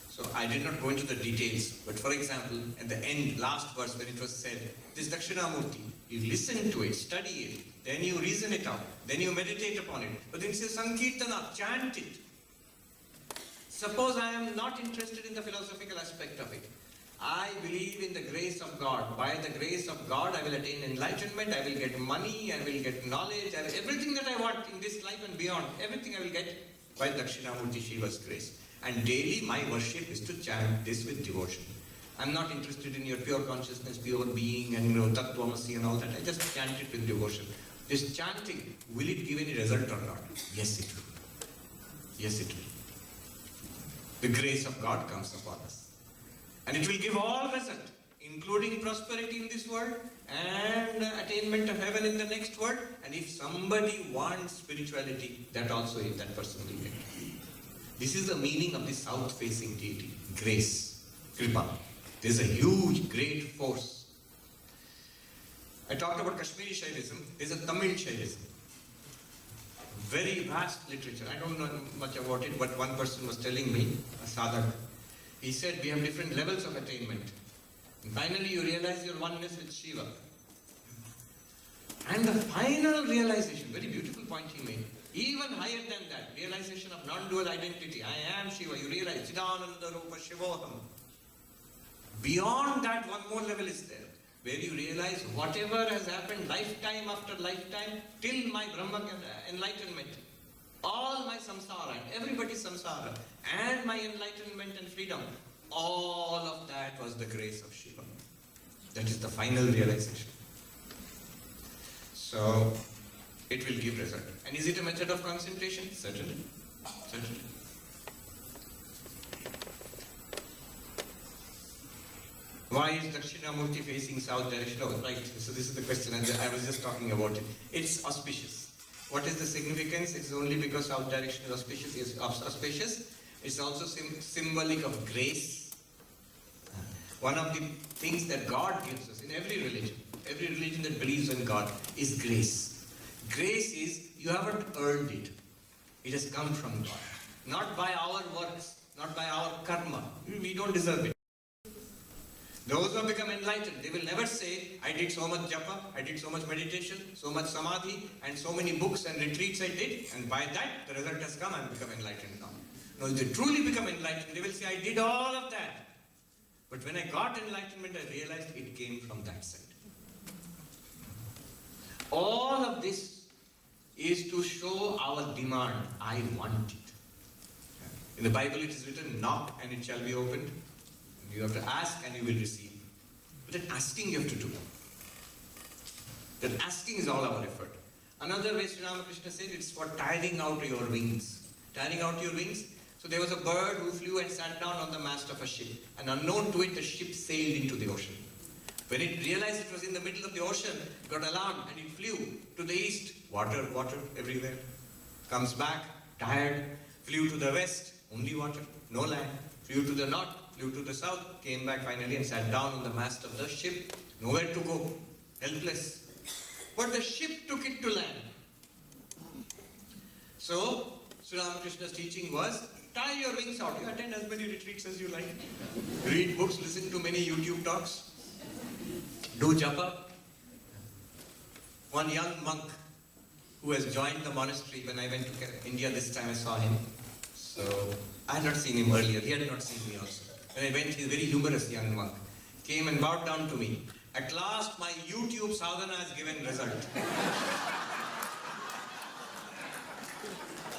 So I did not go into the details. But for example, at the end, last verse, when it was said, this Dakshinamurti, you listen to it, study it, then you reason it out, then you meditate upon it. But then it says Sankirtana, chant it. Suppose I am not interested in the philosophical aspect of it. I believe in the grace of God. By the grace of God, I will attain enlightenment, I will get money, I will get knowledge, everything that I want in this life and beyond, everything I will get by Dakshinamurti Shiva's grace. And daily my worship is to chant this with devotion. I'm not interested in your pure consciousness, pure being and Tattvamasi and all that. I just chant it with devotion. This chanting, will it give any result or not? Yes, it will. Yes, it will. The grace of God comes upon us. And it will give all result, including prosperity in this world and attainment of heaven in the next world. And if somebody wants spirituality, that also that person will get. This is the meaning of the south-facing deity, grace, Kripa. There is a huge, great force. I talked about Kashmiri Shaivism. There is a Tamil Shaivism. Very vast literature. I don't know much about it, but one person was telling me, a sadhak, he said we have different levels of attainment. And finally you realize your oneness with Shiva. And the final realization, very beautiful point he made, even higher than that, realization of non-dual identity. I am Shiva. You realize, Chidananda Rupa Shivoham. Beyond that, one more level is there, where you realize whatever has happened lifetime after lifetime, till my Brahma enlightenment, all my samsara, and everybody's samsara, and my enlightenment and freedom, all of that was the grace of Shiva. That is the final realization. So, it will give result. And is it a method of concentration? Certainly. Certainly. Why is Dakshinamurti facing south direction? Oh, right. So this is the question, and I was just talking about it. It's auspicious. What is the significance? It's only because south direction is auspicious. It's also symbolic of grace. One of the things that God gives us in every religion that believes in God, is grace. Grace is, you haven't earned it. It has come from God. Not by our works, not by our karma. We don't deserve it. Those who have become enlightened, they will never say, I did so much japa, I did so much meditation, so much samadhi, and so many books and retreats I did, and by that the result has come, I have become enlightened now. No, if they truly become enlightened, they will say, I did all of that. But when I got enlightenment, I realized it came from that side. All of this is to show our demand. I want it. In the Bible it is written, knock and it shall be opened. You have to ask and you will receive. But that asking you have to do. That asking is all our effort. Another way Sri Ramakrishna said, it's for tiring out your wings. Tiring out your wings. So there was a bird who flew and sat down on the mast of a ship. And unknown to it, the ship sailed into the ocean. When it realized it was in the middle of the ocean, it got alarmed and it flew to the east. Water, water everywhere. Comes back, tired, flew to the west, only water, no land. Flew to the north, flew to the south, came back finally and sat down on the mast of the ship. Nowhere to go, helpless. But the ship took it to land. So, Sri Ramakrishna's teaching was, tie your wings out. You attend as many retreats as you like. Read books, listen to many YouTube talks. Do japa. One young monk who has joined the monastery, when I went to India this time I saw him. So, I had not seen him earlier. He had not seen me also. When I went, he's a very humorous young monk. Came and bowed down to me. At last, my YouTube sadhana has given result.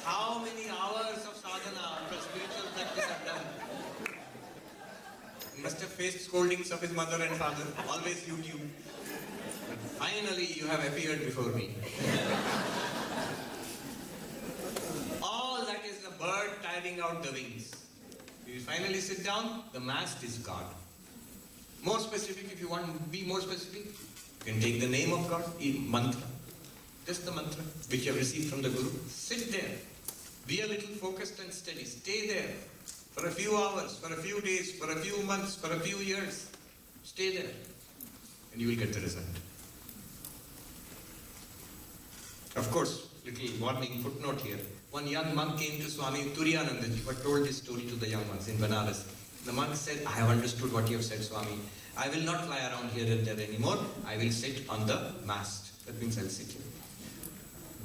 How many hours of sadhana after spiritual practice I've done? He must have faced scoldings of his mother and father. Always YouTube. But finally, you have appeared before me. All that is the bird tiring out the wings. You finally sit down, the mast is God. More specific, if you want to be more specific, you can take the name of God, mantra. Just the mantra, which you have received from the Guru. Sit there. Be a little focused and steady. Stay there for a few hours, for a few days, for a few months, for a few years. Stay there and you will get the result. Of course, little warning footnote here. One young monk came to Swami Turiyanandaji, but told this story to the young ones in Banaras. The monk said, I have understood what you have said, Swami. I will not fly around here and there anymore. I will sit on the mast. That means I'll sit here.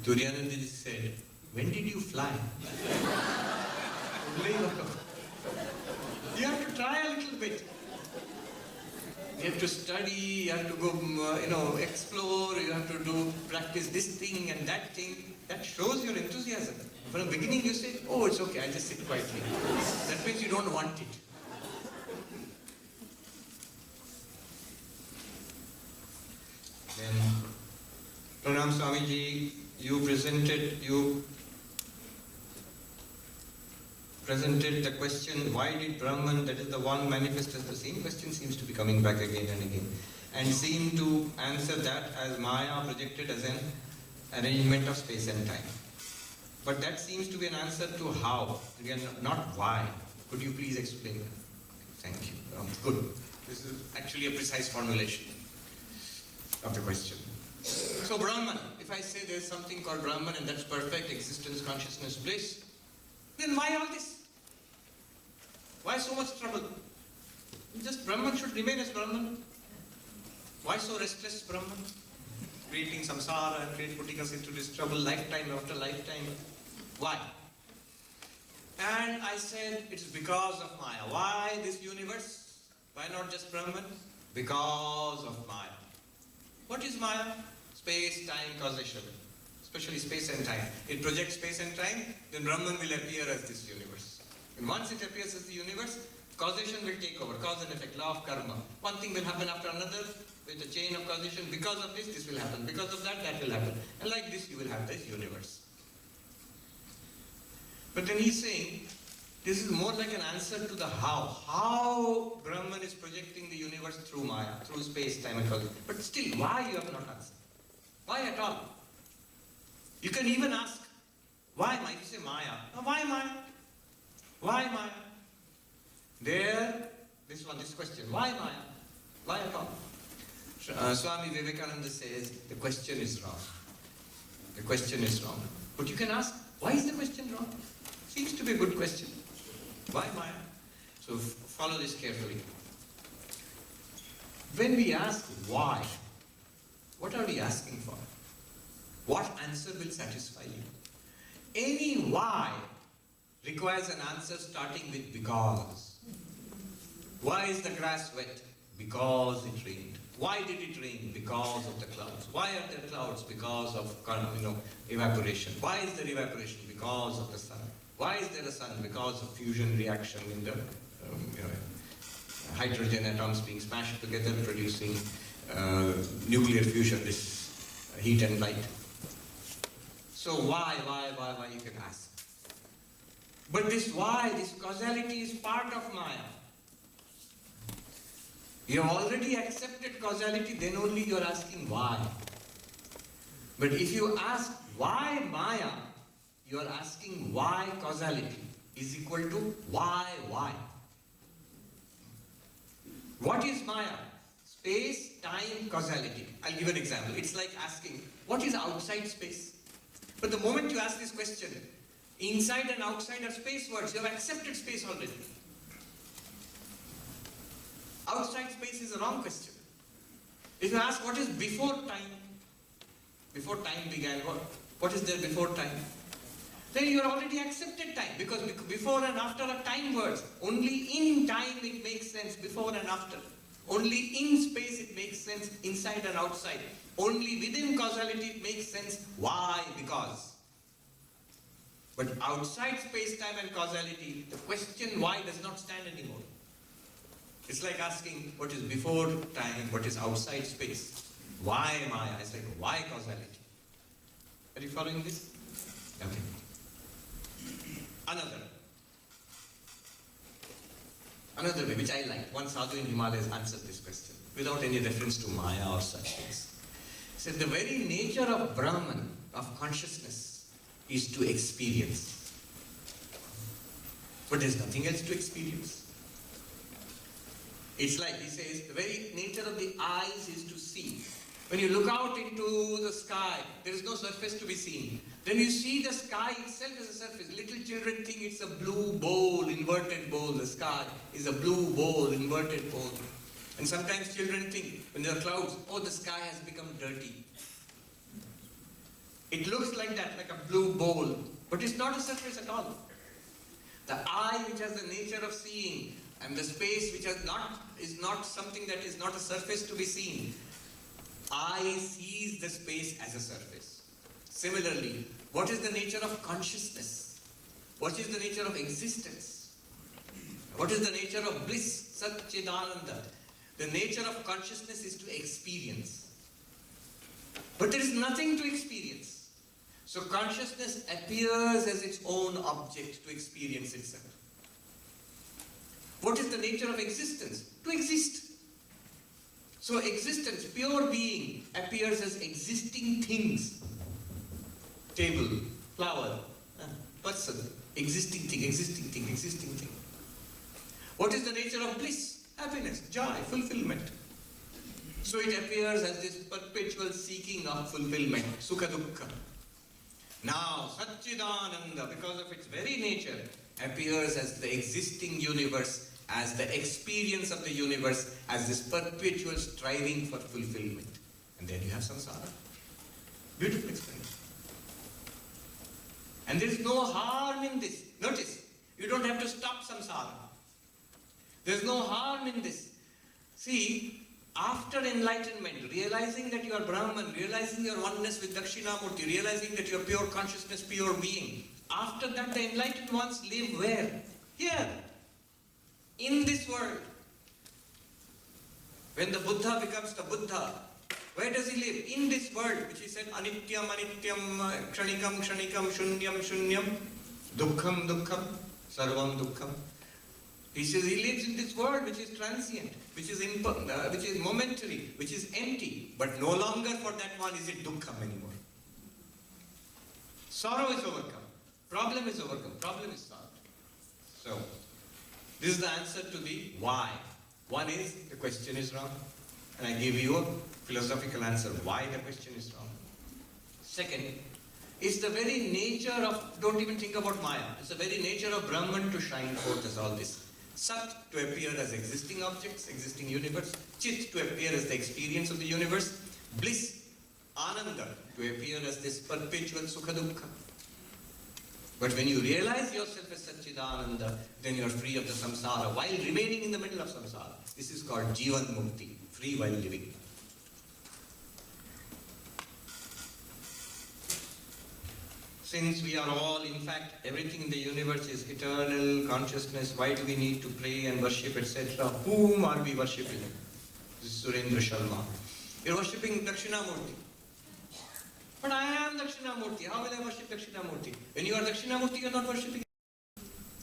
Turiyanandaji said, when did you fly? You have to try a little bit. You have to study, you have to go, explore, you have to practice this thing and that thing. That shows your enthusiasm. From the beginning you say, oh, it's okay, I'll just sit quietly. That means you don't want it. Then, Pranam Swamiji, you presented the question, why did Brahman, that is the one manifested, the same question seems to be coming back again and again, and seem to answer that as Maya projected as an arrangement of space and time. But that seems to be an answer to how, again, not why. Could you please explain that? Thank you. Good. This is actually a precise formulation of the question. So Brahman, if I say there's something called Brahman and that's perfect existence, consciousness, bliss, then why all this? Why so much trouble? Just Brahman should remain as Brahman. Why so restless Brahman? Creating samsara and putting us into this trouble lifetime after lifetime. Why? And I said, it's because of Maya. Why this universe? Why not just Brahman? Because of Maya. What is Maya? Space, time, causation. Especially space and time. It projects space and time, then Brahman will appear as this universe. And once it appears as the universe, causation will take over. Cause and effect, law of karma. One thing will happen after another with a chain of causation. Because of this will happen. Because of that will happen. And like this, you will have this universe. But then he's saying, this is more like an answer to the how. How Brahman is projecting the universe through Maya, through space, time and causation. But still, why you have not answered? Why at all? You can even ask, why Maya? You say Maya. Now, why Maya? Why Maya? This question, why Maya? Why at all? Swami Vivekananda says, the question is wrong. The question is wrong. But you can ask, why is the question wrong? Seems to be a good question. Why Maya? So follow this carefully. When we ask why, what are we asking for? What answer will satisfy you? Any why requires an answer starting with because. Why is the grass wet? Because it rained. Why did it rain? Because of the clouds. Why are there clouds? Because of evaporation. Why is there evaporation? Because of the sun. Why is there a sun? Because of fusion reaction in the hydrogen atoms being smashed together, producing nuclear fusion, this heat and light. So why you can ask. But this why, this causality is part of Maya. You have already accepted causality, then only you are asking why. But if you ask why Maya, you are asking why causality is equal to why. What is Maya? Space, time, causality. I'll give an example. It's like asking, what is outside space? But the moment you ask this question, inside and outside are space words. You have accepted space already. Outside space is a wrong question. If you ask what is before time began, what is there before time? Then you are already accepted time, because before and after are time words. Only in time it makes sense, before and after. Only in space it makes sense, inside and outside. Only within causality it makes sense, why, because. But outside space, time and causality, the question why does not stand anymore. It's like asking what is before time, what is outside space. Why Maya? It's like why causality? Are you following this? Okay. Another way, which I like. One sadhu in Himalayas answered this question without any reference to Maya or such things. He said the very nature of Brahman, of consciousness, is to experience. but there's nothing else to experience. It's like, he says, the very nature of the eyes is to see. When you look out into the sky, there is no surface to be seen. Then you see the sky itself as a surface. Little children think it's a blue bowl, inverted bowl. The sky is a blue bowl, inverted bowl. And sometimes children think, when there are clouds, oh, the sky has become dirty. It looks like that, like a blue bowl, but it's not a surface at all. The eye, which has the nature of seeing, and the space which is not something that is not a surface to be seen. Eye sees the space as a surface. Similarly, what is the nature of consciousness? What is the nature of existence? What is the nature of bliss, Satchidananda? The nature of consciousness is to experience. But there is nothing to experience. So consciousness appears as its own object to experience itself. What is the nature of existence? To exist. So existence, pure being, appears as existing things. Table, flower, person, existing thing, existing thing, existing thing. What is the nature of bliss? Happiness, joy, fulfillment. So it appears as this perpetual seeking of fulfillment, sukha dukkha. Now, Satchidananda, because of its very nature, appears as the existing universe, as the experience of the universe, as this perpetual striving for fulfillment. And then you have samsara. Beautiful explanation. And there is no harm in this. Notice, you don't have to stop samsara. There is no harm in this. See, after enlightenment, realizing that you are Brahman, realizing your oneness with Dakshinamurti, realizing that you are pure consciousness, pure being, after that the enlightened ones live where? Here. In this world. When the Buddha becomes the Buddha, where does he live? In this world, which he said, Anityam, Anityam, Kshanikam, Kshanikam, Shunyam, Shunyam, Dukkham, Dukkham, Sarvam, Dukkham. He says he lives in this world which is transient, which is momentary, which is empty, but no longer for that one is it Dukkham anymore. Sorrow is overcome. Problem is overcome. Problem is solved. So, this is the answer to the why. One is, the question is wrong. And I give you a philosophical answer why the question is wrong. Second, it's the very nature of, don't even think about Maya, it's the very nature of Brahman to shine forth as all this. Sat to appear as existing objects, existing universe. Chit to appear as the experience of the universe. Bliss, Ananda, to appear as this perpetual Sukha Dukkha. But when you realize yourself as Satchidananda, then you are free of the samsara while remaining in the middle of samsara. This is called Jivan Mukti, free while living. Since we are all, in fact, everything in the universe is eternal consciousness, why do we need to pray and worship, etc.? Whom are we worshipping? This is Surendra Sharma. You're worshipping Dakshinamurti. But I am Dakshinamurti. How will I worship Dakshinamurti? When you are Dakshinamurti, you are not worshipping.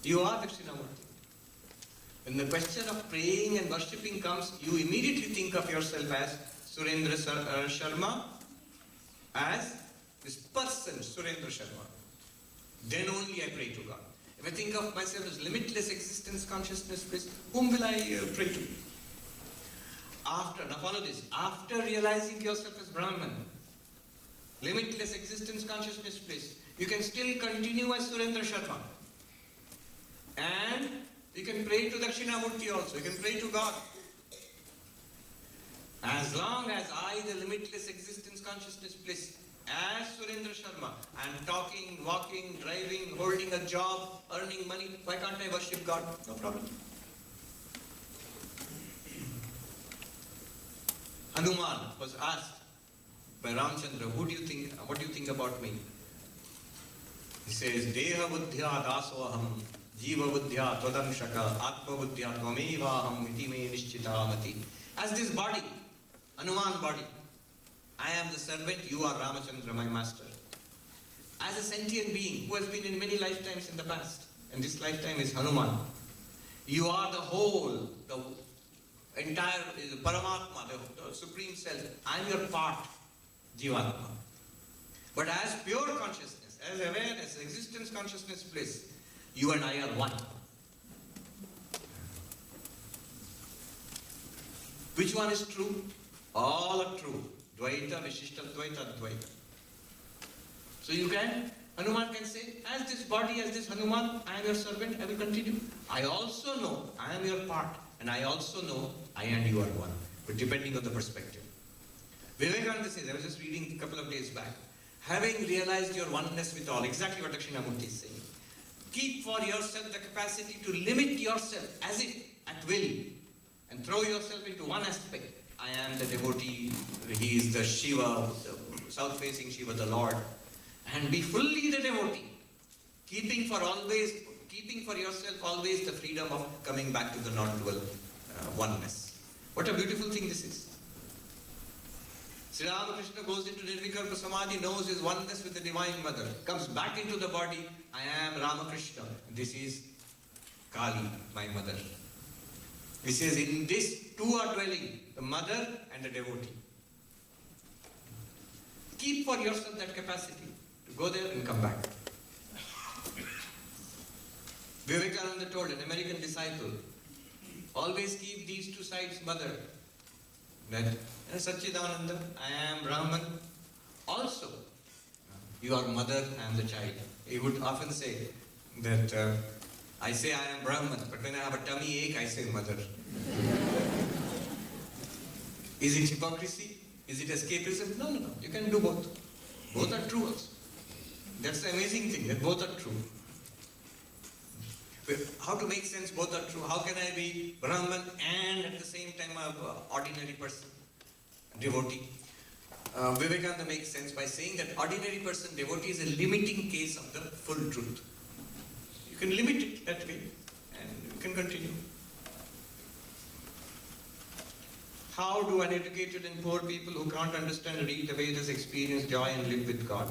You are Dakshinamurti. When the question of praying and worshipping comes, you immediately think of yourself as Surendra Sharma, as this person, Surendra Sharma. Then only I pray to God. If I think of myself as limitless existence, consciousness, bliss, whom will I pray to? After, now follow this, after realizing yourself as Brahman, limitless existence, consciousness, bliss, you can still continue as Surendra Sharma. And you can pray to Dakshinamurti also, you can pray to God. As long as I, the limitless existence, consciousness, bliss, as Surendra Sharma, I am talking, walking, driving, holding a job, earning money, why can't I worship God? No problem. Hanuman was asked by Ramchandra, what do you think about me? He says, Deha buddhya dasoham, jiva buddhya tvadanshaka, atma buddhya tvamevaham, iti me nishchitamati. As this body, Hanuman body, I am the servant, you are Ramachandra, my master. As a sentient being who has been in many lifetimes in the past, and this lifetime is Hanuman, you are the whole, the entire Paramatma, the Supreme Self. I am your part, Jivatma. But as pure consciousness, as awareness, existence, consciousness, bliss, you and I are one. Which one is true? All are true. Dvaita, Vishishta, Dvaita, Advaita. So you can, Hanuman can say, as this body, as this Hanuman, I am your servant, I will continue. I also know I am your part, and I also know I and you are one. But depending on the perspective. Vivekananda says, I was just reading a couple of days back, having realized your oneness with all, exactly what Dakshinamurti is saying. Keep for yourself the capacity to limit yourself as if at will and throw yourself into one aspect. I am the devotee, he is the Shiva, the south-facing Shiva, the Lord. And be fully the devotee, keeping for yourself always the freedom of coming back to the non-dual oneness. What a beautiful thing this is. Sri Ramakrishna goes into Nirvikalpa Samadhi, knows his oneness with the Divine Mother, comes back into the body, I am Ramakrishna. This is Kali, my mother. He says, in this two are dwelling, the mother and the devotee. Keep for yourself that capacity to go there and come back. Vivekananda told an American disciple, always keep these two sides, mother. That Satchidananda, I am Brahman. Also, you are mother, I am the child. He would often say that I say I am Brahman, but when I have a tummy ache, I say mother. Is it hypocrisy? Is it escapism? No. You can do both. Both are true also. That's the amazing thing, that both are true. How to make sense both are true? How can I be Brahman and at the same time an ordinary person, devotee? Vivekananda makes sense by saying that ordinary person, devotee is a limiting case of the full truth. You can limit it that way and you can continue. How do uneducated and poor people who can't understand and read the Vedas experience joy and live with God?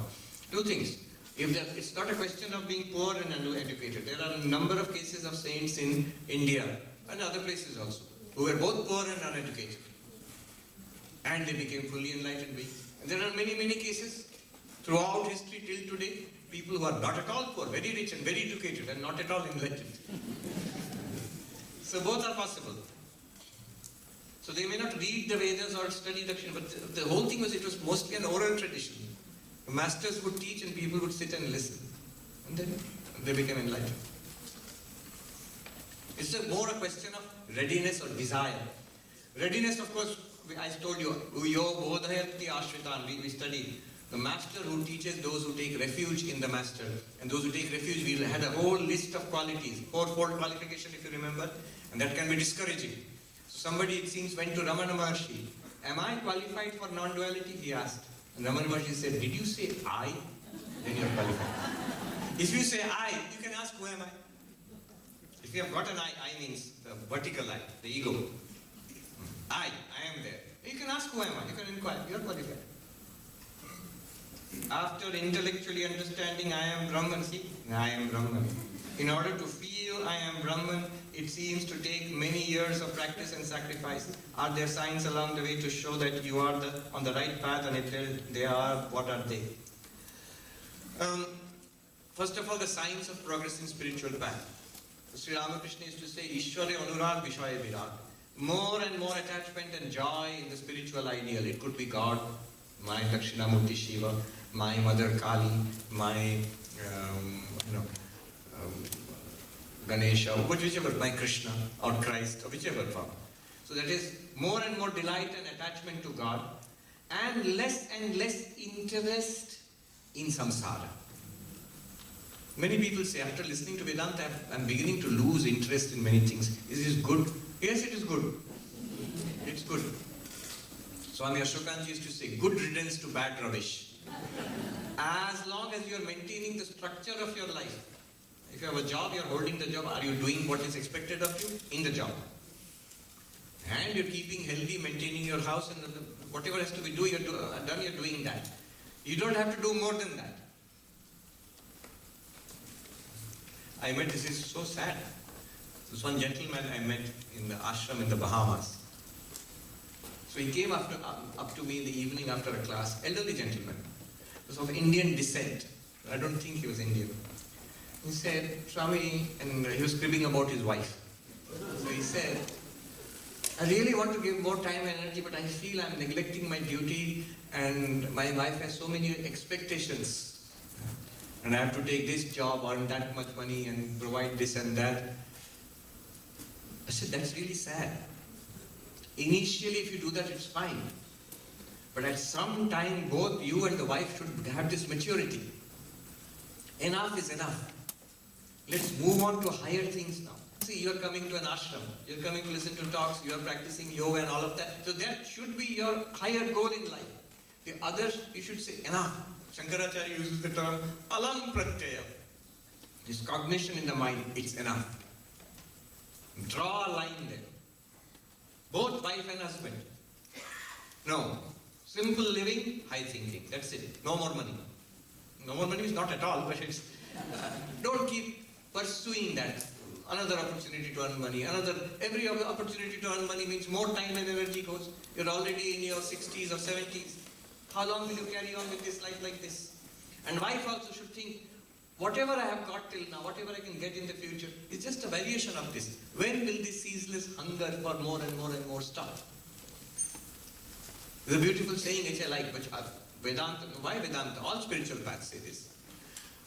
Two things. It's not a question of being poor and uneducated. There are a number of cases of saints in India and other places also who were both poor and uneducated. And they became fully enlightened beings. And there are many, many cases throughout history till today, people who are not at all poor, very rich and very educated and not at all enlightened. So both are possible. So they may not read the Vedas or study Dakshina, but the whole thing was, it was mostly an oral tradition. The masters would teach and people would sit and listen. And then they became enlightened. It's more a question of readiness or desire. Readiness, of course, I told you, Yo Bodhayati Ashritan, we study. The master who teaches those who take refuge in the master. And those who take refuge, we had a whole list of qualities, fourfold qualification if you remember, and that can be discouraging. So somebody, it seems, went to Ramana Maharshi. Am I qualified for non-duality? He asked. And Ramana Maharshi said, did you say I? Then you're qualified. If you say I, you can ask, who am I? If you have got an I means the vertical I, the ego. I am there. You can ask, who am I? You can inquire, you're qualified. After intellectually understanding I am Brahman, see, I am Brahman. In order to feel I am Brahman, it seems to take many years of practice and sacrifice. Are there signs along the way to show that you are on the right path? And if they are, what are they? First of all, the signs of progress in spiritual path. Sri Ramakrishna used to say, Ishware Anurag Vishaya Virag. More and more attachment and joy in the spiritual ideal. It could be God, my Dakshinamurti Shiva, my mother Kali, my Ganesha, whichever, my Krishna or Christ, or whichever form. So that is more and more delight and attachment to God, and less interest in samsara. Many people say, after listening to Vedanta, I'm beginning to lose interest in many things. Is this good? Yes, it is good. It's good. Swami Ashokanji used to say, good riddance to bad rubbish. As long as you are maintaining the structure of your life. If you have a job, you are holding the job. Are you doing what is expected of you in the job? And you're keeping healthy, maintaining your house, and whatever has to be done, you're doing that. You don't have to do more than that. This is so sad. This one gentleman I met in the ashram in the Bahamas. So he came up to me in the evening after a class, elderly gentleman. He was of Indian descent. I don't think he was Indian. He said, Swami, and he was cribbing about his wife. So he said, I really want to give more time and energy, but I feel I'm neglecting my duty, and my wife has so many expectations. And I have to take this job, earn that much money, and provide this and that. I said, that's really sad. Initially, if you do that, it's fine. But at some time, both you and the wife should have this maturity. Enough is enough. Let's move on to higher things now. See, you're coming to an ashram, you're coming to listen to talks, you're practicing yoga and all of that. So that should be your higher goal in life. The others, you should say, enough. Shankaracharya uses the term alam pratyaya. This cognition in the mind, it's enough. Draw a line there. Both wife and husband. No. Simple living, high thinking. That's it. No more money. No more money is not at all, but it's... don't keep pursuing that. Another opportunity to earn money. Every opportunity to earn money means more time and energy goes. You're already in your 60s or 70s. How long will you carry on with this life like this? And wife also should think, whatever I have got till now, whatever I can get in the future, is just a variation of this. When will this ceaseless hunger for more and more and more stop? There's a beautiful saying which I like, which Vedanta, why Vedanta? All spiritual paths say this.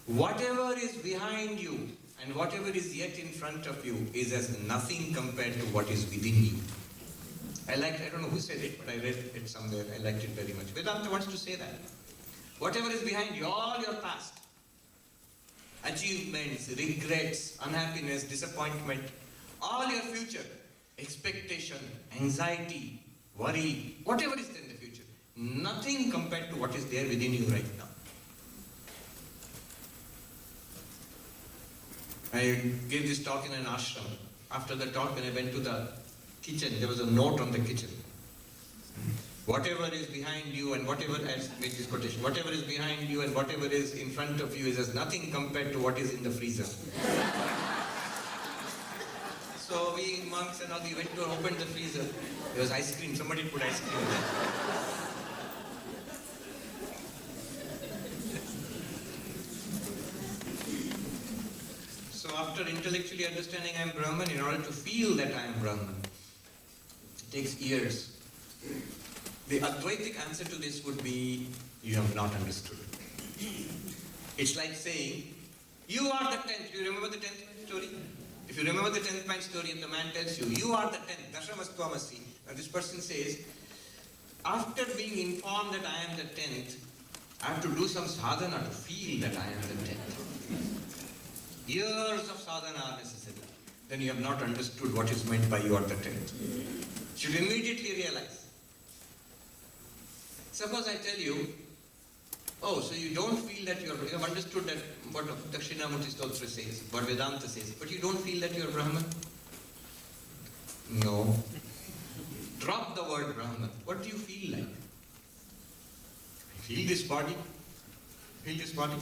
Whatever is behind you and whatever is yet in front of you is as nothing compared to what is within you. I don't know who said it, but I read it somewhere. I liked it very much. Vedanta wants to say that. Whatever is behind you, all your past, achievements, regrets, unhappiness, disappointment, all your future, expectation, anxiety, worry, whatever is there in the future, nothing compared to what is there within you right now. I gave this talk in an ashram. After the talk, when I went to the kitchen, there was a note on the kitchen. Whatever is behind you and whatever, I made this quotation, whatever is behind you and whatever is in front of you is as nothing compared to what is in the freezer. So we monks and all, we went to open the freezer. There was ice cream, somebody put ice cream there. So after intellectually understanding I am Brahman, in order to feel that I am Brahman, it takes years. The Advaitic answer to this would be, you have not understood. It's like saying, you are the 10th. Do you remember the 10th story? If you remember the 10th man story and the man tells you, you are the 10th, Dashamastvamasi. Now this person says, after being informed that I am the 10th, I have to do some sadhana to feel that I am the 10th. Years of sadhana are necessary. Then you have not understood what is meant by you are the 10th. You should immediately realize. Suppose I tell you, oh, so you don't feel that you have understood that what Dakshinamurti Stotra says, what Vedanta says, but you don't feel that you are Brahman? No. Drop the word Brahman. What do you feel like? Feel this body. Feel this body.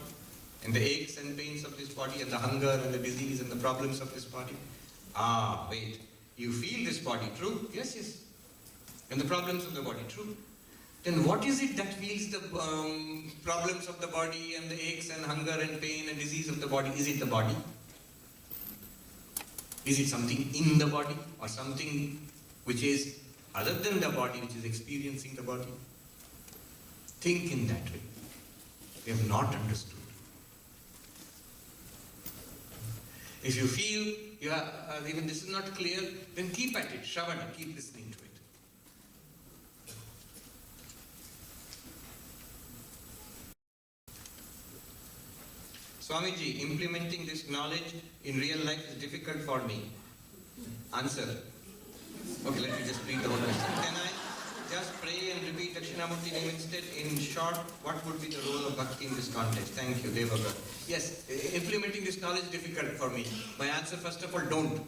And the aches and pains of this body, and the hunger and the disease and the problems of this body. Ah, wait. You feel this body, true? Yes, yes. And the problems of the body, true? Then what is it that feels the problems of the body and the aches and hunger and pain and disease of the body? Is it the body? Is it something in the body or something which is other than the body, which is experiencing the body? Think in that way. We have not understood. If you feel even this is not clear, then keep at it, Shravana, keep listening to it. Swamiji, implementing this knowledge in real life is difficult for me. Answer. Okay, let me just read the whole question. Can I just pray and repeat Dakshinamurti name instead? In short, what would be the role of bhakti in this context? Thank you, Devagar. Yes, implementing this knowledge is difficult for me. My answer, first of all, don't.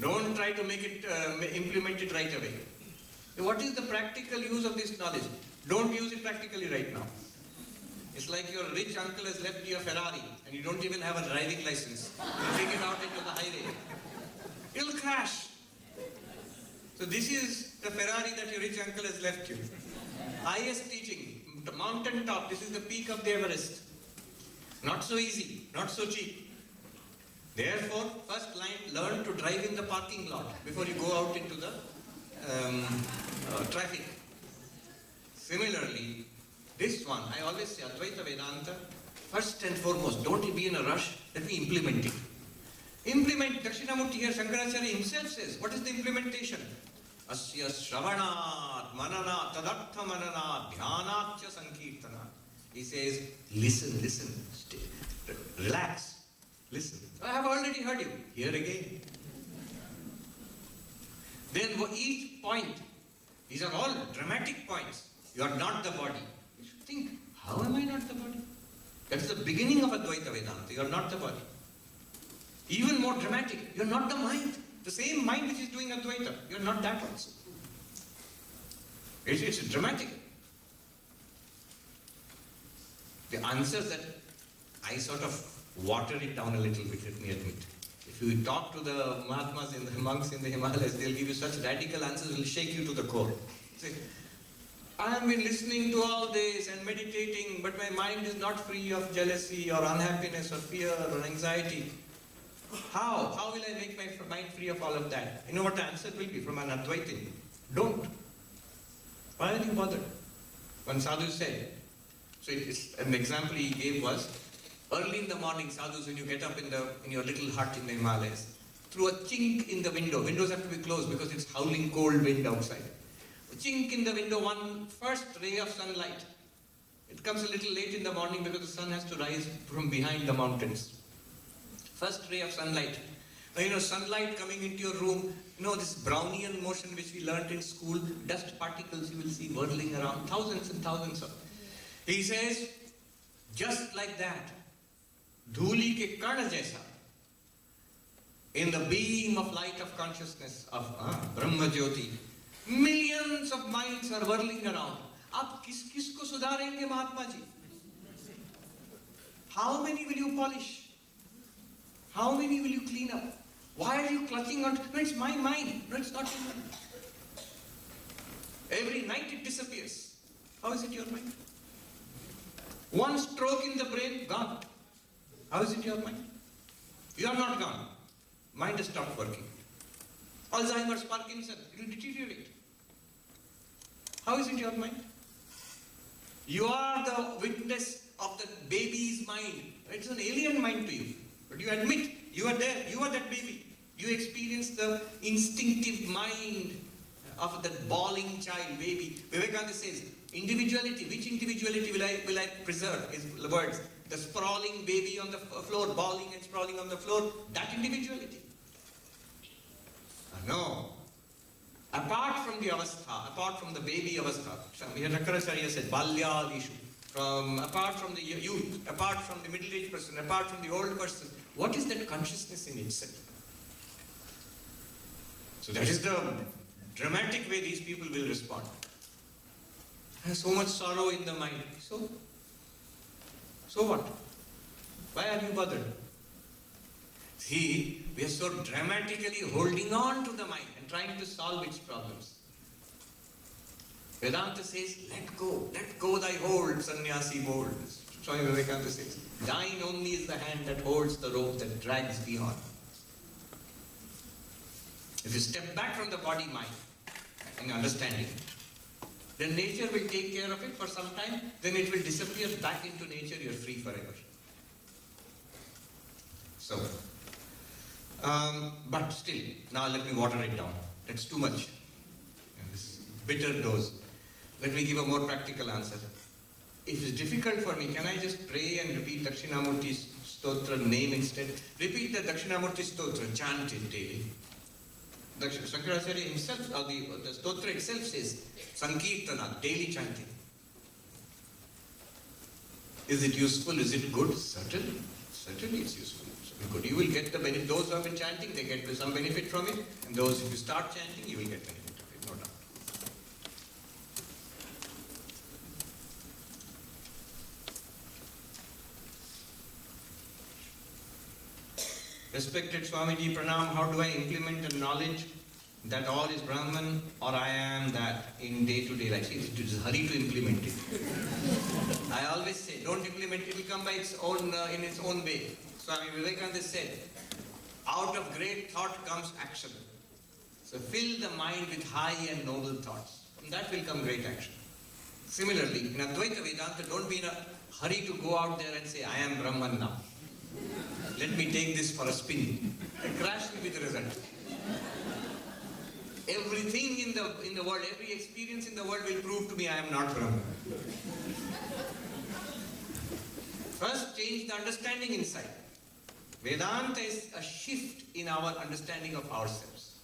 Don't try to make it, implement it right away. What is the practical use of this knowledge? Don't use it practically right now. It's like your rich uncle has left you a Ferrari and you don't even have a driving license. You take it out into the highway. It'll crash. So this is the Ferrari that your rich uncle has left you. Highest teaching, the mountain top, this is the peak of the Everest. Not so easy, not so cheap. Therefore, first line, learn to drive in the parking lot before you go out into the traffic. Similarly, this one, I always say, Advaita Vedanta, first and foremost, don't be in a rush, let me implement it. Implement, Dakshinamurti here, Shankaracharya himself says, what is the implementation? Asya Shravanat, Manana, Tadartha Manana, Dhyanatya Sankirtana. He says, listen, stay, relax, listen. I have already heard you, here again. Then each point, these are all dramatic points. You are not the body. You should think, how am I not the body? That is the beginning of Advaita Vedanta. You are not the body. Even more dramatic, you are not the mind. The same mind which is doing Advaita, you are not that also. It's dramatic. The answer that I sort of water it down a little bit, let me admit. If you talk to the Mahatmas and the monks in the Himalayas, they'll give you such radical answers, will shake you to the core. Say, I have been listening to all this and meditating, but my mind is not free of jealousy or unhappiness or fear or anxiety. How? How will I make my mind free of all of that? You know what the answer will be from an Advaitin? Don't. Why are you bothered? One sadhu said, so it's an example he gave was, early in the morning, sadhus, when you get up in your little hut in the Himalayas, through a chink in the window, windows have to be closed because it's howling cold wind outside. A chink in the window, one first ray of sunlight. It comes a little late in the morning because the sun has to rise from behind the mountains. First ray of sunlight. Now, sunlight coming into your room, this Brownian motion which we learnt in school, dust particles you will see whirling around, thousands and thousands of. He says, just like that, dhuli ke karna jaisa, in the beam of light of consciousness of Brahma Jyoti, millions of minds are whirling around. Aap kisko sudharenge Mahatma ji? How many will you polish? How many will you clean up? Why are you clutching on? No, it's my mind. No, it's not your mind. Every night it disappears. How is it your mind? One stroke in the brain, gone. How is it your mind? You are not gone. Mind has stopped working. Alzheimer's, Parkinson, it will deteriorate. How is it your mind? You are the witness of the baby's mind. It's an alien mind to you. But you admit, you are there, you are that baby. You experience the instinctive mind of that bawling child, baby. Vivekananda says, individuality, which individuality will I preserve? His words. The sprawling baby on the floor, bawling and sprawling on the floor, that individuality. No. Apart from the avastha, apart from the baby avastha, Shankaracharya said, balyadishu, apart from the youth, apart from the middle-aged person, apart from the old person, what is that consciousness in itself? So that is the dramatic way these people will respond. There's so much sorrow in the mind. So what? Why are you bothered? See, we are so dramatically holding on to the mind and trying to solve its problems. Vedanta says, let go thy hold, sannyasi bold. Swami Vivekananda says, thine only is the hand that holds the rope that drags thee on. If you step back from the body-mind and understanding, then nature will take care of it for some time, then it will disappear back into nature, you're free forever. So, but still, now let me water it down. That's too much. This bitter dose. Let me give a more practical answer. If it's difficult for me, can I just pray and repeat Dakshinamurti's Stotra name instead? Repeat the Dakshinamurti Stotra, chant it daily. Shankaracharya himself, the Stotra itself says, Sankirtana, daily chanting. Is it useful? Is it good? Certainly. Certainly it's useful. Good. You will get the benefit. Those who have been chanting, they get some benefit from it. And those, if you start chanting, you will get benefit of it, no doubt. Respected Swamiji, Pranam, how do I implement the knowledge that all is Brahman or I am that in day-to-day life? See, it is hurry to implement it. I always say, don't implement it, it will come by its own, in its own way. Swami Vivekananda said, Out of great thought comes action. So fill the mind with high and noble thoughts. From that will come great action. Similarly, in Advaita Vedanta, don't be in a hurry to go out there and say, I am Brahman now. Let me take this for a spin. A crash will be the result. Everything in the world, every experience in the world will prove to me I am not Brahman. First, change the understanding inside. Vedanta is a shift in our understanding of ourselves.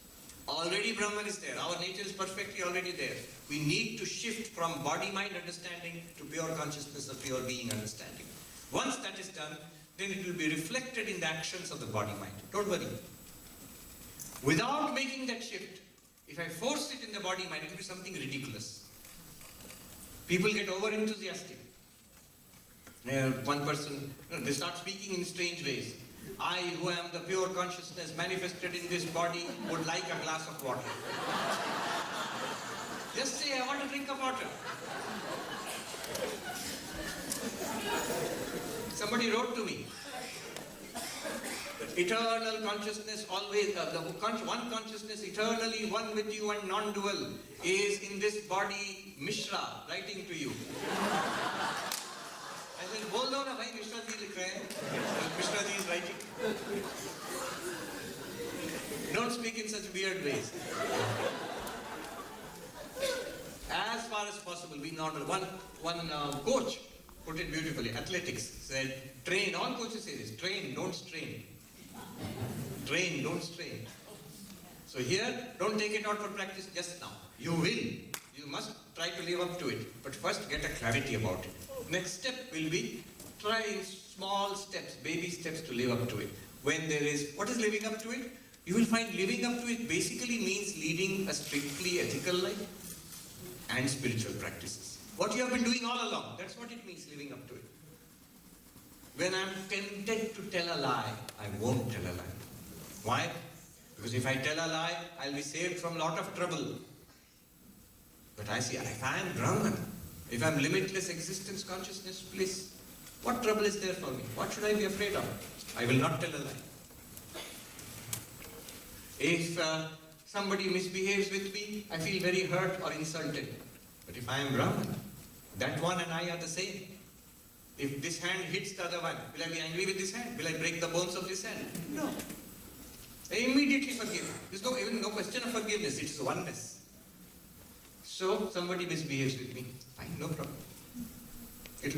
Already Brahman is there. Our nature is perfectly already there. We need to shift from body-mind understanding to pure consciousness of pure being understanding. Once that is done, then it will be reflected in the actions of the body-mind. Don't worry. Without making that shift, if I force it in the body-mind, it will be something ridiculous. People get over-enthusiastic. One person, they start speaking in strange ways. I, who am the pure consciousness manifested in this body, would like a glass of water. Just say, I want a drink of water. Somebody wrote to me, eternal consciousness always, one consciousness eternally one with you and non-dual is in this body, Mishra, writing to you. I said, hold on, bhai, Mishra ji likh rahe hain. Mishra ji is writing. Don't speak in such weird ways. As far as possible, be normal. One coach put it beautifully. Athletics said, train. All coaches say this. Train, don't strain. Train, don't strain. So here, don't take it out for practice just now. You will. You must try to live up to it. But first, get a clarity about it. Next step will be try small steps, baby steps to live up to it. When there is, what is living up to it? You will find living up to it basically means leading a strictly ethical life and spiritual practices. What you have been doing all along, that's what it means living up to it. When I'm tempted to tell a lie, I won't tell a lie. Why? Because if I tell a lie, I'll be saved from a lot of trouble. But I see, if I am Brahman, if I'm limitless existence, consciousness, bliss, what trouble is there for me? What should I be afraid of? I will not tell a lie. If somebody misbehaves with me, I feel very hurt or insulted. But if I am Brahman, that one and I are the same. If this hand hits the other one, will I be angry with this hand? Will I break the bones of this hand? No. I immediately forgive. There's even no question of forgiveness. It is oneness. So, somebody misbehaves with me. Fine, no problem.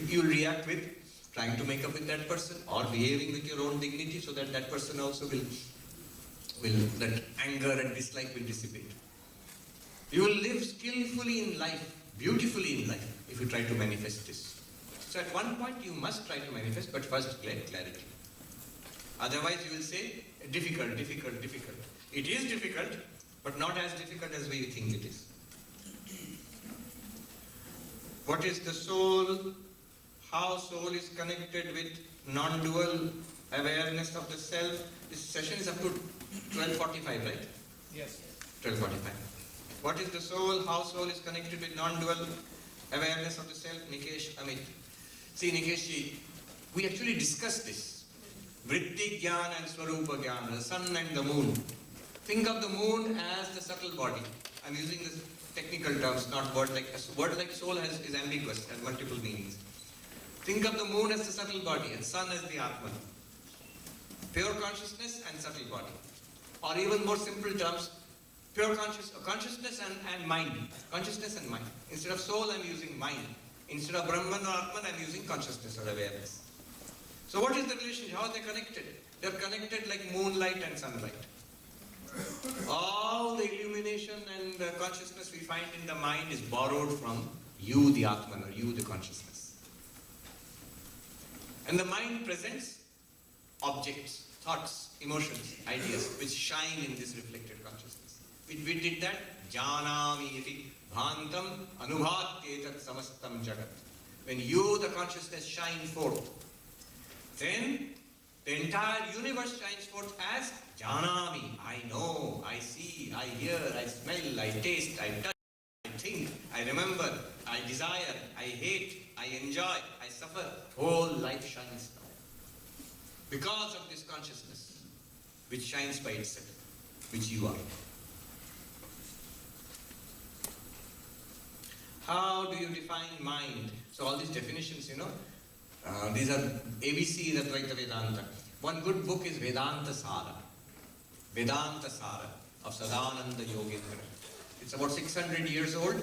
You'll react with trying to make up with that person or behaving with your own dignity so that that person also will that anger and dislike will dissipate. You will live skillfully in life, beautifully in life, if you try to manifest this. So at one point you must try to manifest, but first get clarity. Otherwise you will say, difficult, difficult, difficult. It is difficult, but not as difficult as we think it is. What is the soul? How soul is connected with non-dual awareness of the self? This session is up to 12:45, right? Yes. 12:45. What is the soul? How soul is connected with non-dual awareness of the self? Nikesh, Amit. See, Nikeshji, we actually discussed this. Vritti Jnana and Swarupa Jnana, the sun and the moon. Think of the moon as the subtle body. I'm using this technical terms, not word like soul is ambiguous, has multiple meanings. Think of the moon as the subtle body and sun as the Atman. Pure consciousness and subtle body. Or even more simple terms, pure consciousness and mind. Consciousness and mind. Instead of soul, I'm using mind. Instead of Brahman or Atman, I'm using consciousness or awareness. So what is the relationship? How are they connected? They're connected like moonlight and sunlight. All the illumination and the consciousness we find in the mind is borrowed from you, the Atman, or you, the consciousness. And the mind presents objects, thoughts, emotions, ideas, which shine in this reflected consciousness. We did that. Janami iti bhantam anubhatyetat samastam jagat. When you, the consciousness, shine forth, then the entire universe shines forth as Janami. I know, I see, I hear, I smell, I taste, I touch, I think, I remember, I desire, I hate, I enjoy, I suffer. Whole life shines now. Because of this consciousness. which shines by itself, which you are. How do you define mind? So all these definitions, these are ABC Advaita Vedanta. One good book is Vedanta Sara of Sadananda Yogendra. It's about 600 years old.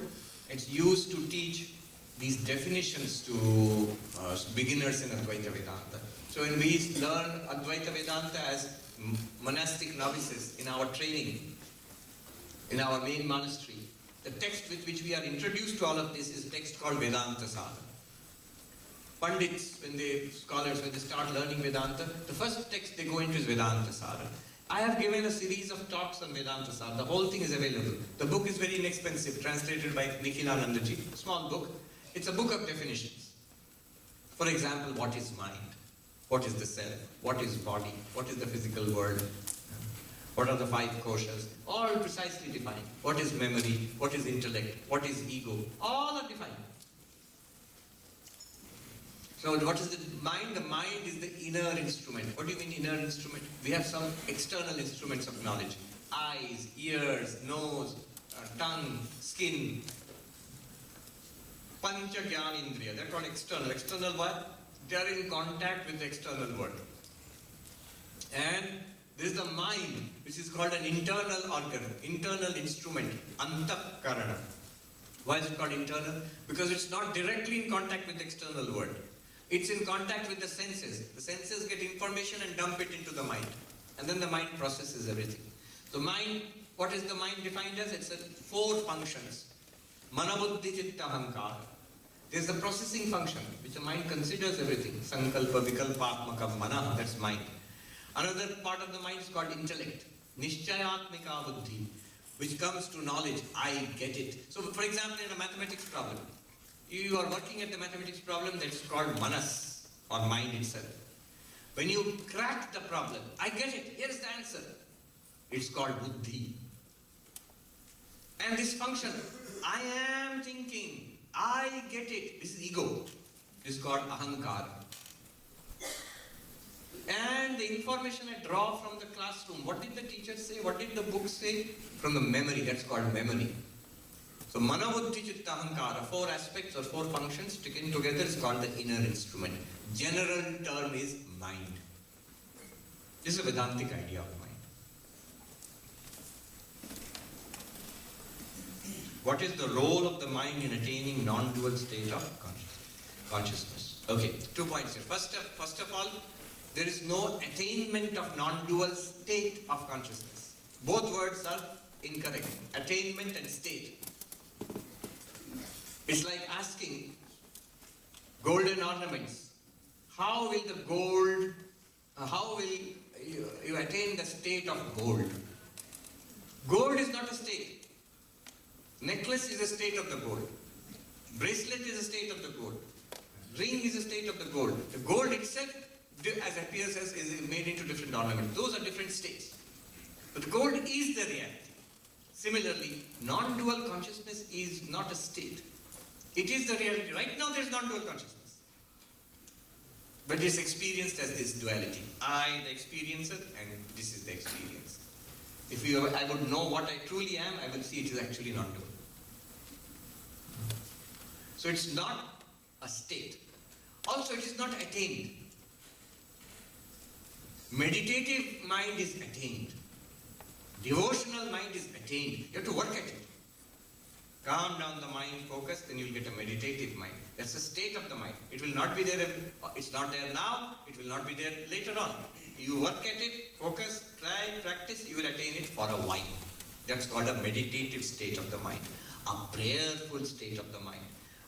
It's used to teach these definitions to beginners in Advaita Vedanta. So when we learn Advaita Vedanta as monastic novices in our training, in our main monastery, the text with which we are introduced to all of this is a text called Vedanta Sara. Pandits, scholars, when they start learning Vedanta, the first text they go into is Vedanta Sara. I have given a series of talks on Vedanta Sara. The whole thing is available. The book is very inexpensive, translated by Nikhilanandaji. A small book. It's a book of definitions. For example, what is mind? What is the self? What is body? What is the physical world? What are the 5 koshas? All precisely defined. What is memory? What is intellect? What is ego? All are defined. So what is the mind? The mind is the inner instrument. What do you mean inner instrument? We have some external instruments of knowledge. Eyes, ears, nose, tongue, skin. Pancha Gyanindriya. They're called external. External what? They are in contact with the external world. And there is the mind, which is called an internal organ, internal instrument, Antakarana. Why is it called internal? Because it's not directly in contact with the external world. It's in contact with the senses. The senses get information and dump it into the mind. And then the mind processes everything. So mind, what is the mind defined as? It's 4 functions. Manabuddhi Chitta Ahankara. There's the processing function, which the mind considers everything. Sankalpa, Vikalpatmakam, Mana, that's mind. Another part of the mind is called intellect. Nishchayatmika Buddhi, which comes to knowledge. I get it. So, for example, in a mathematics problem, you are working at the mathematics problem, that's called Manas, or mind itself. When you crack the problem, I get it, here's the answer. It's called Buddhi. And this function, I am thinking, I get it, this is ego. This is called Ahankara. And the information I draw from the classroom, what did the teacher say? What did the book say? From the memory, that's called memory. So Manabuddhi Chitta Ahankara, 4 aspects or 4 functions taken together is called the inner instrument. General term is mind. This is a Vedantic idea of mind. What is the role of the mind in attaining non-dual state of consciousness? Okay, 2 points here. First of all, there is no attainment of non-dual state of consciousness. Both words are incorrect. Attainment and state. It's like asking golden ornaments. How will the gold, how will you attain the state of gold? Gold is not a state. Necklace is a state of the gold. Bracelet is a state of the gold. Ring is a state of the gold. The gold itself, as appears as, is made into different ornaments. Those are different states. But the gold is the reality. Similarly, non-dual consciousness is not a state. It is the reality. Right now there is non-dual consciousness. But it is experienced as this duality. I, the experiencer, and this is the experience. If I would know what I truly am, I will see it is actually non-dual. So it's not a state. Also, it is not attained. Meditative mind is attained. Devotional mind is attained. You have to work at it. Calm down the mind, focus, then you will get a meditative mind. That's the state of the mind. It will not be there, it's not there now, it will not be there later on. You work at it, focus, try, practice, you will attain it for a while. That's called a meditative state of the mind. A prayerful state of the mind.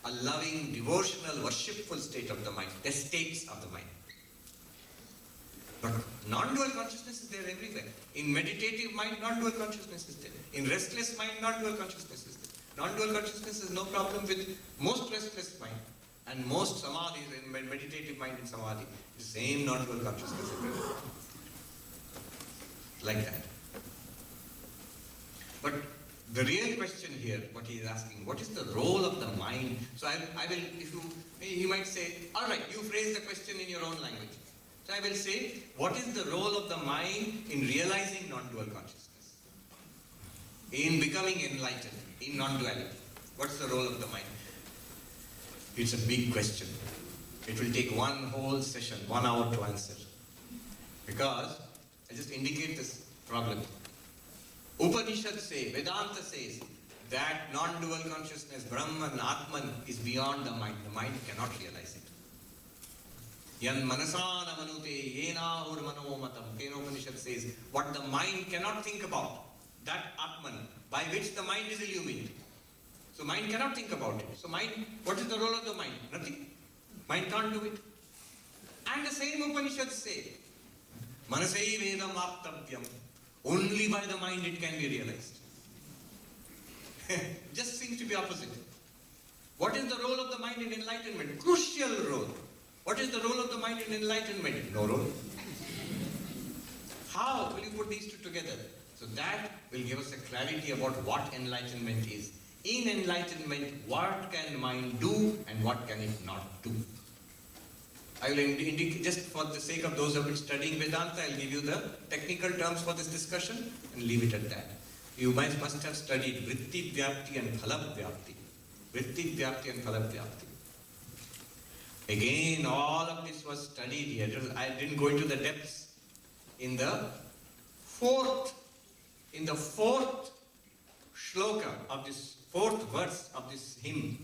A loving, devotional, worshipful state of the mind. The states of the mind. But non-dual consciousness is there everywhere. In meditative mind, non-dual consciousness is there. In restless mind, non-dual consciousness is there. Non-dual consciousness is no problem with most restless mind. And most samadhi, in meditative mind in samadhi, the same non-dual consciousness everywhere. Like that. But the real question here, what he is asking, what is the role of the mind? So I will, if you might say, all right, you phrase the question in your own language. So I will say, what is the role of the mind in realizing non-dual consciousness? In becoming enlightened, in non-duality. What's the role of the mind? It's a big question. It will take one whole session, 1 hour to answer. Because, I just indicate this problem. Upanishad say, Vedanta says, that non-dual consciousness, Brahman, Atman, is beyond the mind. The mind cannot realize it. Yan manasana manute yena urmanomatam. Kenopanishad says, what the mind cannot think about, that Atman, by which the mind is illumined. So mind cannot think about it. So mind, what is the role of the mind? Nothing. Mind can't do it. And the same Upanishads say, Manasai vedam aptavyam. Only by the mind it can be realized. Just seems to be opposite. What is the role of the mind in enlightenment? Crucial role. What is the role of the mind in enlightenment? No role. How will you put these two together? So that will give us a clarity about what enlightenment is. In enlightenment, what can mind do and what can it not do? I will indicate, just for the sake of those who have been studying Vedanta, I will give you the technical terms for this discussion and leave it at that. You must have studied Vritti Vyapti and Phala Vyapti. Vritti Vyapti and Phala Vyapti. Again, all of this was studied here. I didn't go into the depths. In the fourth shloka of this fourth verse of this hymn,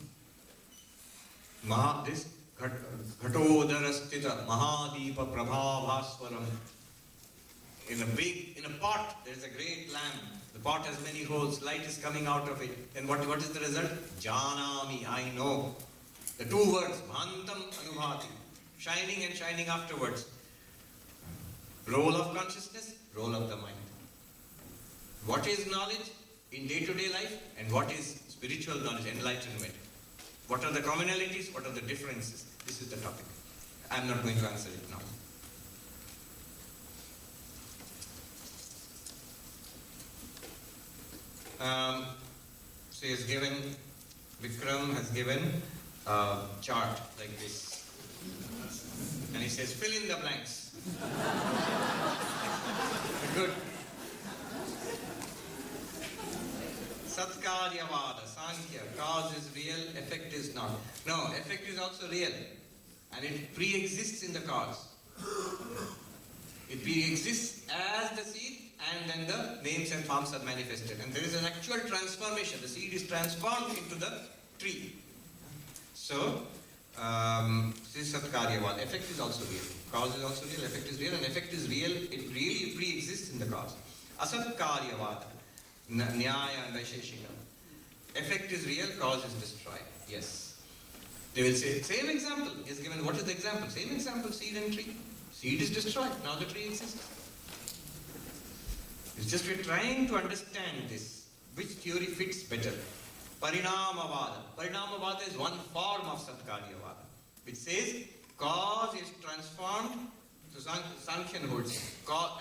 this Ghatodharastita Mahadeepa Prabhavaswaram. In a pot, there is a great lamp. The pot has many holes, light is coming out of it. Then what is the result? Janami, I know. The two words, Bhantam Anubhati, shining and shining afterwards. Role of consciousness, role of the mind. What is knowledge in day-to-day life and what is spiritual knowledge, enlightenment? What are the commonalities, what are the differences? This is the topic. I am not going to answer it now. So he has given, Vikram has given a chart like this. And he says, fill in the blanks. Good. Satkaryavada, Sankhya, cause is real, effect is not. No, effect is also real. And it pre-exists in the cause. It pre-exists as the seed, and then the names and forms are manifested. And there is an actual transformation. The seed is transformed into the tree. So, this is Satkaryavada. Effect is also real. Cause is also real, effect is real, and effect is real. It really pre-exists in the cause. Asatkaryavada. Nyaya and Vaisheshika. Effect is real, cause is destroyed. Yes. They will say, same example. He has given, what is the example? Same example, seed and tree. Seed is destroyed, now the tree exists. It's just we're trying to understand this. Which theory fits better? Parinamavada. Parinamavada is one form of Satkaryavada, which says, cause is transformed. So Sankhyan holds it.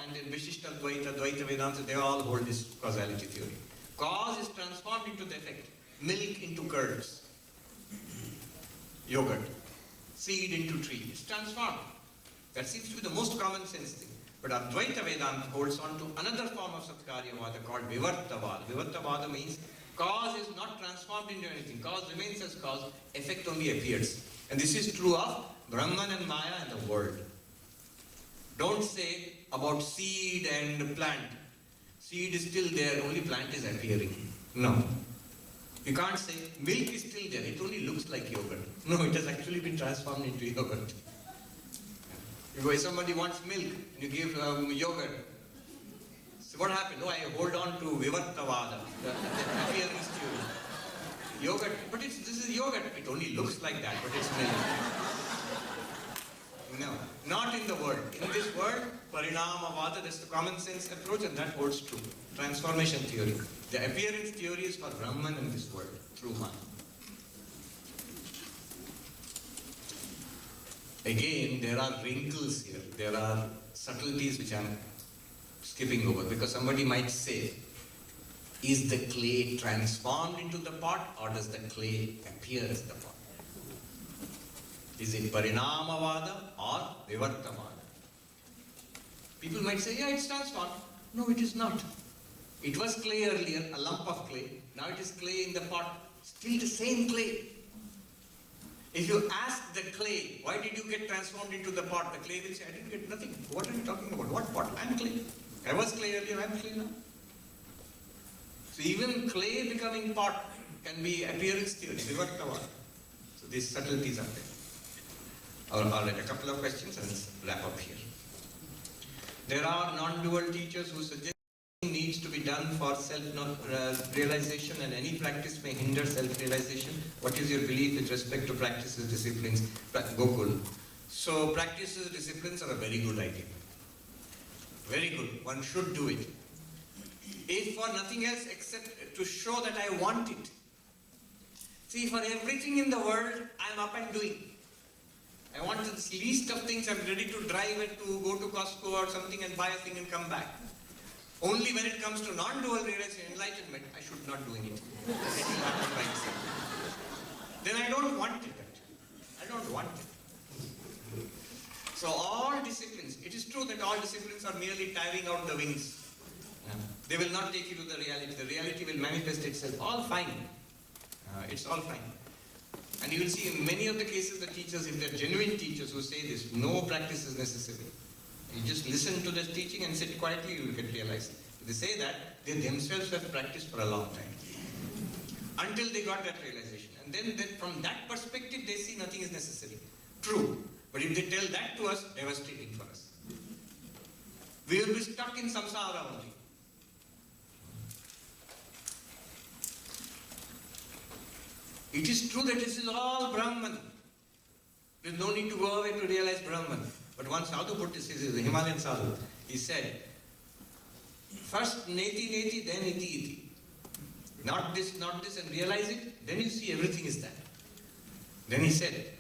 And in Vishishta Dvaita, Dvaita Vedanta, they all hold this causality theory. Cause is transformed into the effect. Milk into curds. Yogurt. Seed into tree. It's transformed. That seems to be the most common sense thing. But Advaita Vedanta holds on to another form of Satkaryavada called Vivartavada. Vivartavada means cause is not transformed into anything. Cause remains as cause. Effect only appears. And this is true of Brahman and Maya and the world. Don't say about seed and plant. Seed is still there, only plant is appearing. No. You can't say milk is still there, it only looks like yogurt. No, it has actually been transformed into yogurt. If somebody wants milk, you give yogurt. So what happened? Oh, I hold on to Vivartavada, the appearance theory. Yogurt, but this is yogurt. It only looks like that, but it's milk. No, not in the world. In this world, Parinamavada, that's the common sense approach, and that holds true. Transformation theory. The appearance theory is for Brahman in this world, through man. Again, there are wrinkles here. There are subtleties which I am skipping over, because somebody might say, is the clay transformed into the pot, or does the clay appear as the pot? Is it Parinamavada or Vivartavada? People might say, yeah, it's transformed. No, it is not. It was clay earlier, a lump of clay. Now it is clay in the pot. Still the same clay. If you ask the clay, why did you get transformed into the pot? The clay will say, I didn't get nothing. What are you talking about? What pot? I'm clay. I was clay earlier, I'm clay now. So even clay becoming pot can be appearance theory, vivartavada. So these subtleties are there. All right, a couple of questions and let's wrap up here. There are non-dual teachers who suggest needs to be done for self-realization and any practice may hinder self-realization. What is your belief with respect to practices, disciplines? Gokul. So practices, disciplines are a very good idea. Very good. One should do it. If for nothing else except to show that I want it. See, for everything in the world, I'm up and doing. I want the least of things. I'm ready to drive and to go to Costco or something and buy a thing and come back. Only when it comes to non-dual realization, enlightenment, I should not do anything. It will happen by itself. Then I don't want it actually. I don't want it. So all disciplines, it is true that all disciplines are merely tiring out the wings. They will not take you to the reality. The reality will manifest itself. All fine. It's all fine. And you will see in many of the cases the teachers, if they're genuine teachers who say this, no practice is necessary. You just listen to the teaching and sit quietly, you will get realized. If they say that, they themselves have practiced for a long time. Until they got that realization. And then from that perspective, they see nothing is necessary. True. But if they tell that to us, devastating for us. We will be stuck in samsara only. It is true that this is all Brahman. There is no need to go away to realize Brahman. But one sadhu put this, is a Himalayan sadhu. He said, first neti neti, then iti iti. Not this, and realize it, then you see everything is that. Then he said,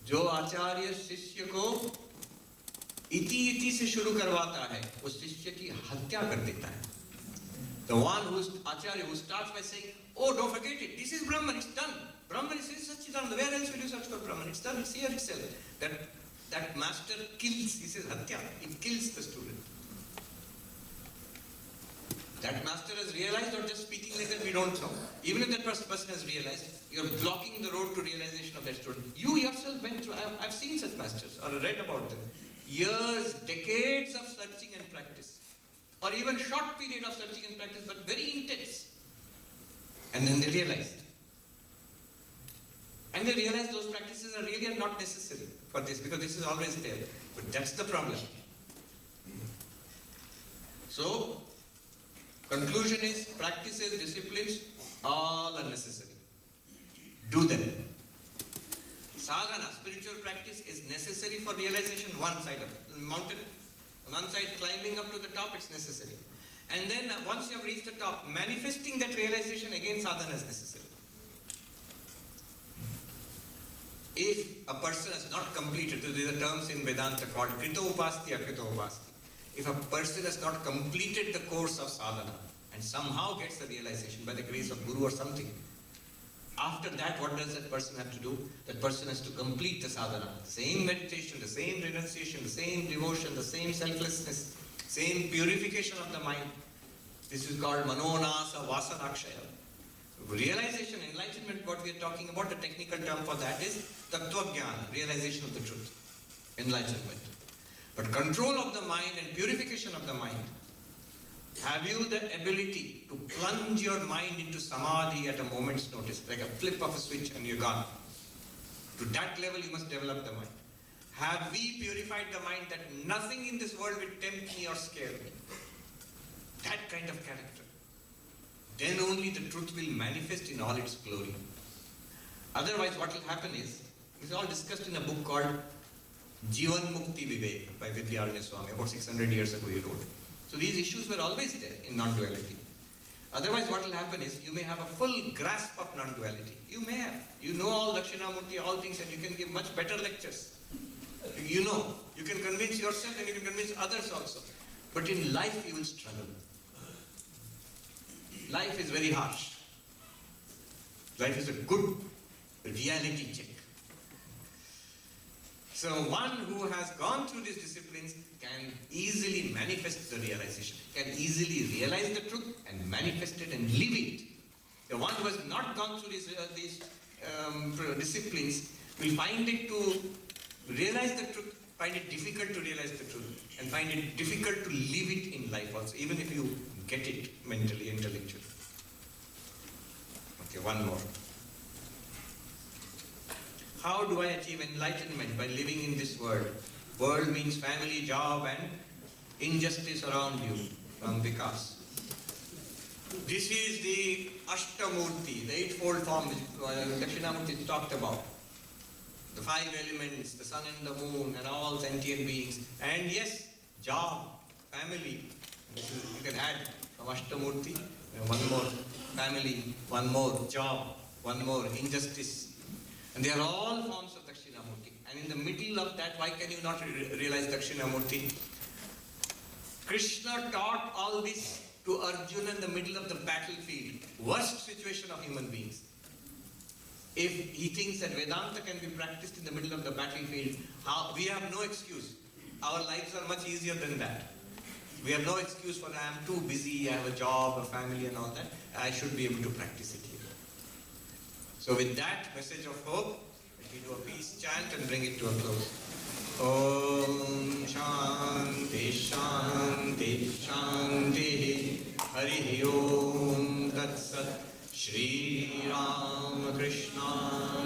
Jo acharya shishya ko iti iti se shuru karwata hai, wo shishya ki hatya kar deta hai. The one who's acharya, who starts by saying, oh, don't forget it, this is Brahman, it's done. Brahman is Satchidananda, where else will you search for Brahman? It's done, it's here itself. That master kills, he says hatya, it kills the student. That master has realized or just speaking like that, we don't know. Even if that person has realized, you're blocking the road to realization of that student. You yourself went through, I've seen such masters or read about them. Years, decades of searching and practice. Or even short period of searching and practice, but very intense. And then they realized. And they realized those practices are really not necessary for this, because this is always there. But that's the problem. So, conclusion is, practices, disciplines, all are necessary. Do them. Sadhana, spiritual practice, is necessary for realization one side of the mountain. One side, climbing up to the top, it's necessary. And then once you have reached the top, manifesting that realization, again sadhana is necessary. If a person has not completed, these are terms in Vedanta called krita upasti, akrita upasti. If a person has not completed the course of sadhana and somehow gets the realization by the grace of Guru or something, after that, what does that person have to do? That person has to complete the sadhana. The same meditation, the same renunciation, the same devotion, the same selflessness, same purification of the mind. This is called manonasa vasanakshaya. Realization, enlightenment, what we are talking about, the technical term for that is tattvajnana, realization of the truth, enlightenment. But control of the mind and purification of the mind, have you the ability to plunge your mind into samadhi at a moment's notice, like a flip of a switch and you're gone. To that level you must develop the mind. Have we purified the mind that nothing in this world will tempt me or scare me? That kind of character. Then only the truth will manifest in all its glory. Otherwise what will happen is, it's all discussed in a book called Jivan Mukti Vivek by Vidyaranya Swami, about 600 years ago he wrote. So these issues were always there in non-duality. Otherwise what will happen is, you may have a full grasp of non-duality. You may have. You know all Dakshinamurti, all things, and you can give much better lectures. You know. You can convince yourself and you can convince others also. But in life you will struggle. Life is very harsh. Life is a good reality check. So one who has gone through these disciplines can easily manifest the realization, can easily realize the truth and manifest it and live it. The one who has not gone through these disciplines will find it to realize the truth, find it difficult to realize the truth, and find it difficult to live it in life also, even if you get it mentally, intellectually. Okay, one more. How do I achieve enlightenment? By living in this world. World means family, job, and injustice around you, from Vikas. This is the Ashtamurti, the eightfold form which Dakshinamurti talked about. The five elements, the sun and the moon, and all sentient beings. And yes, job, family. You can add from Ashtamurti, one more family, one more job, one more injustice. And they are all forms of Dakshinamurti. And in the middle of that, why can you not realize Dakshinamurti? Krishna taught all this to Arjuna in the middle of the battlefield. Worst situation of human beings. If he thinks that Vedanta can be practiced in the middle of the battlefield, we have no excuse. Our lives are much easier than that. We have no excuse for I am too busy, I have a job, a family and all that. I should be able to practice it here. So with that message of hope, let me do a peace chant and bring it to a close. Om Shanti Shanti Shanti Hari Om Tat Sat Shri Ram Krishna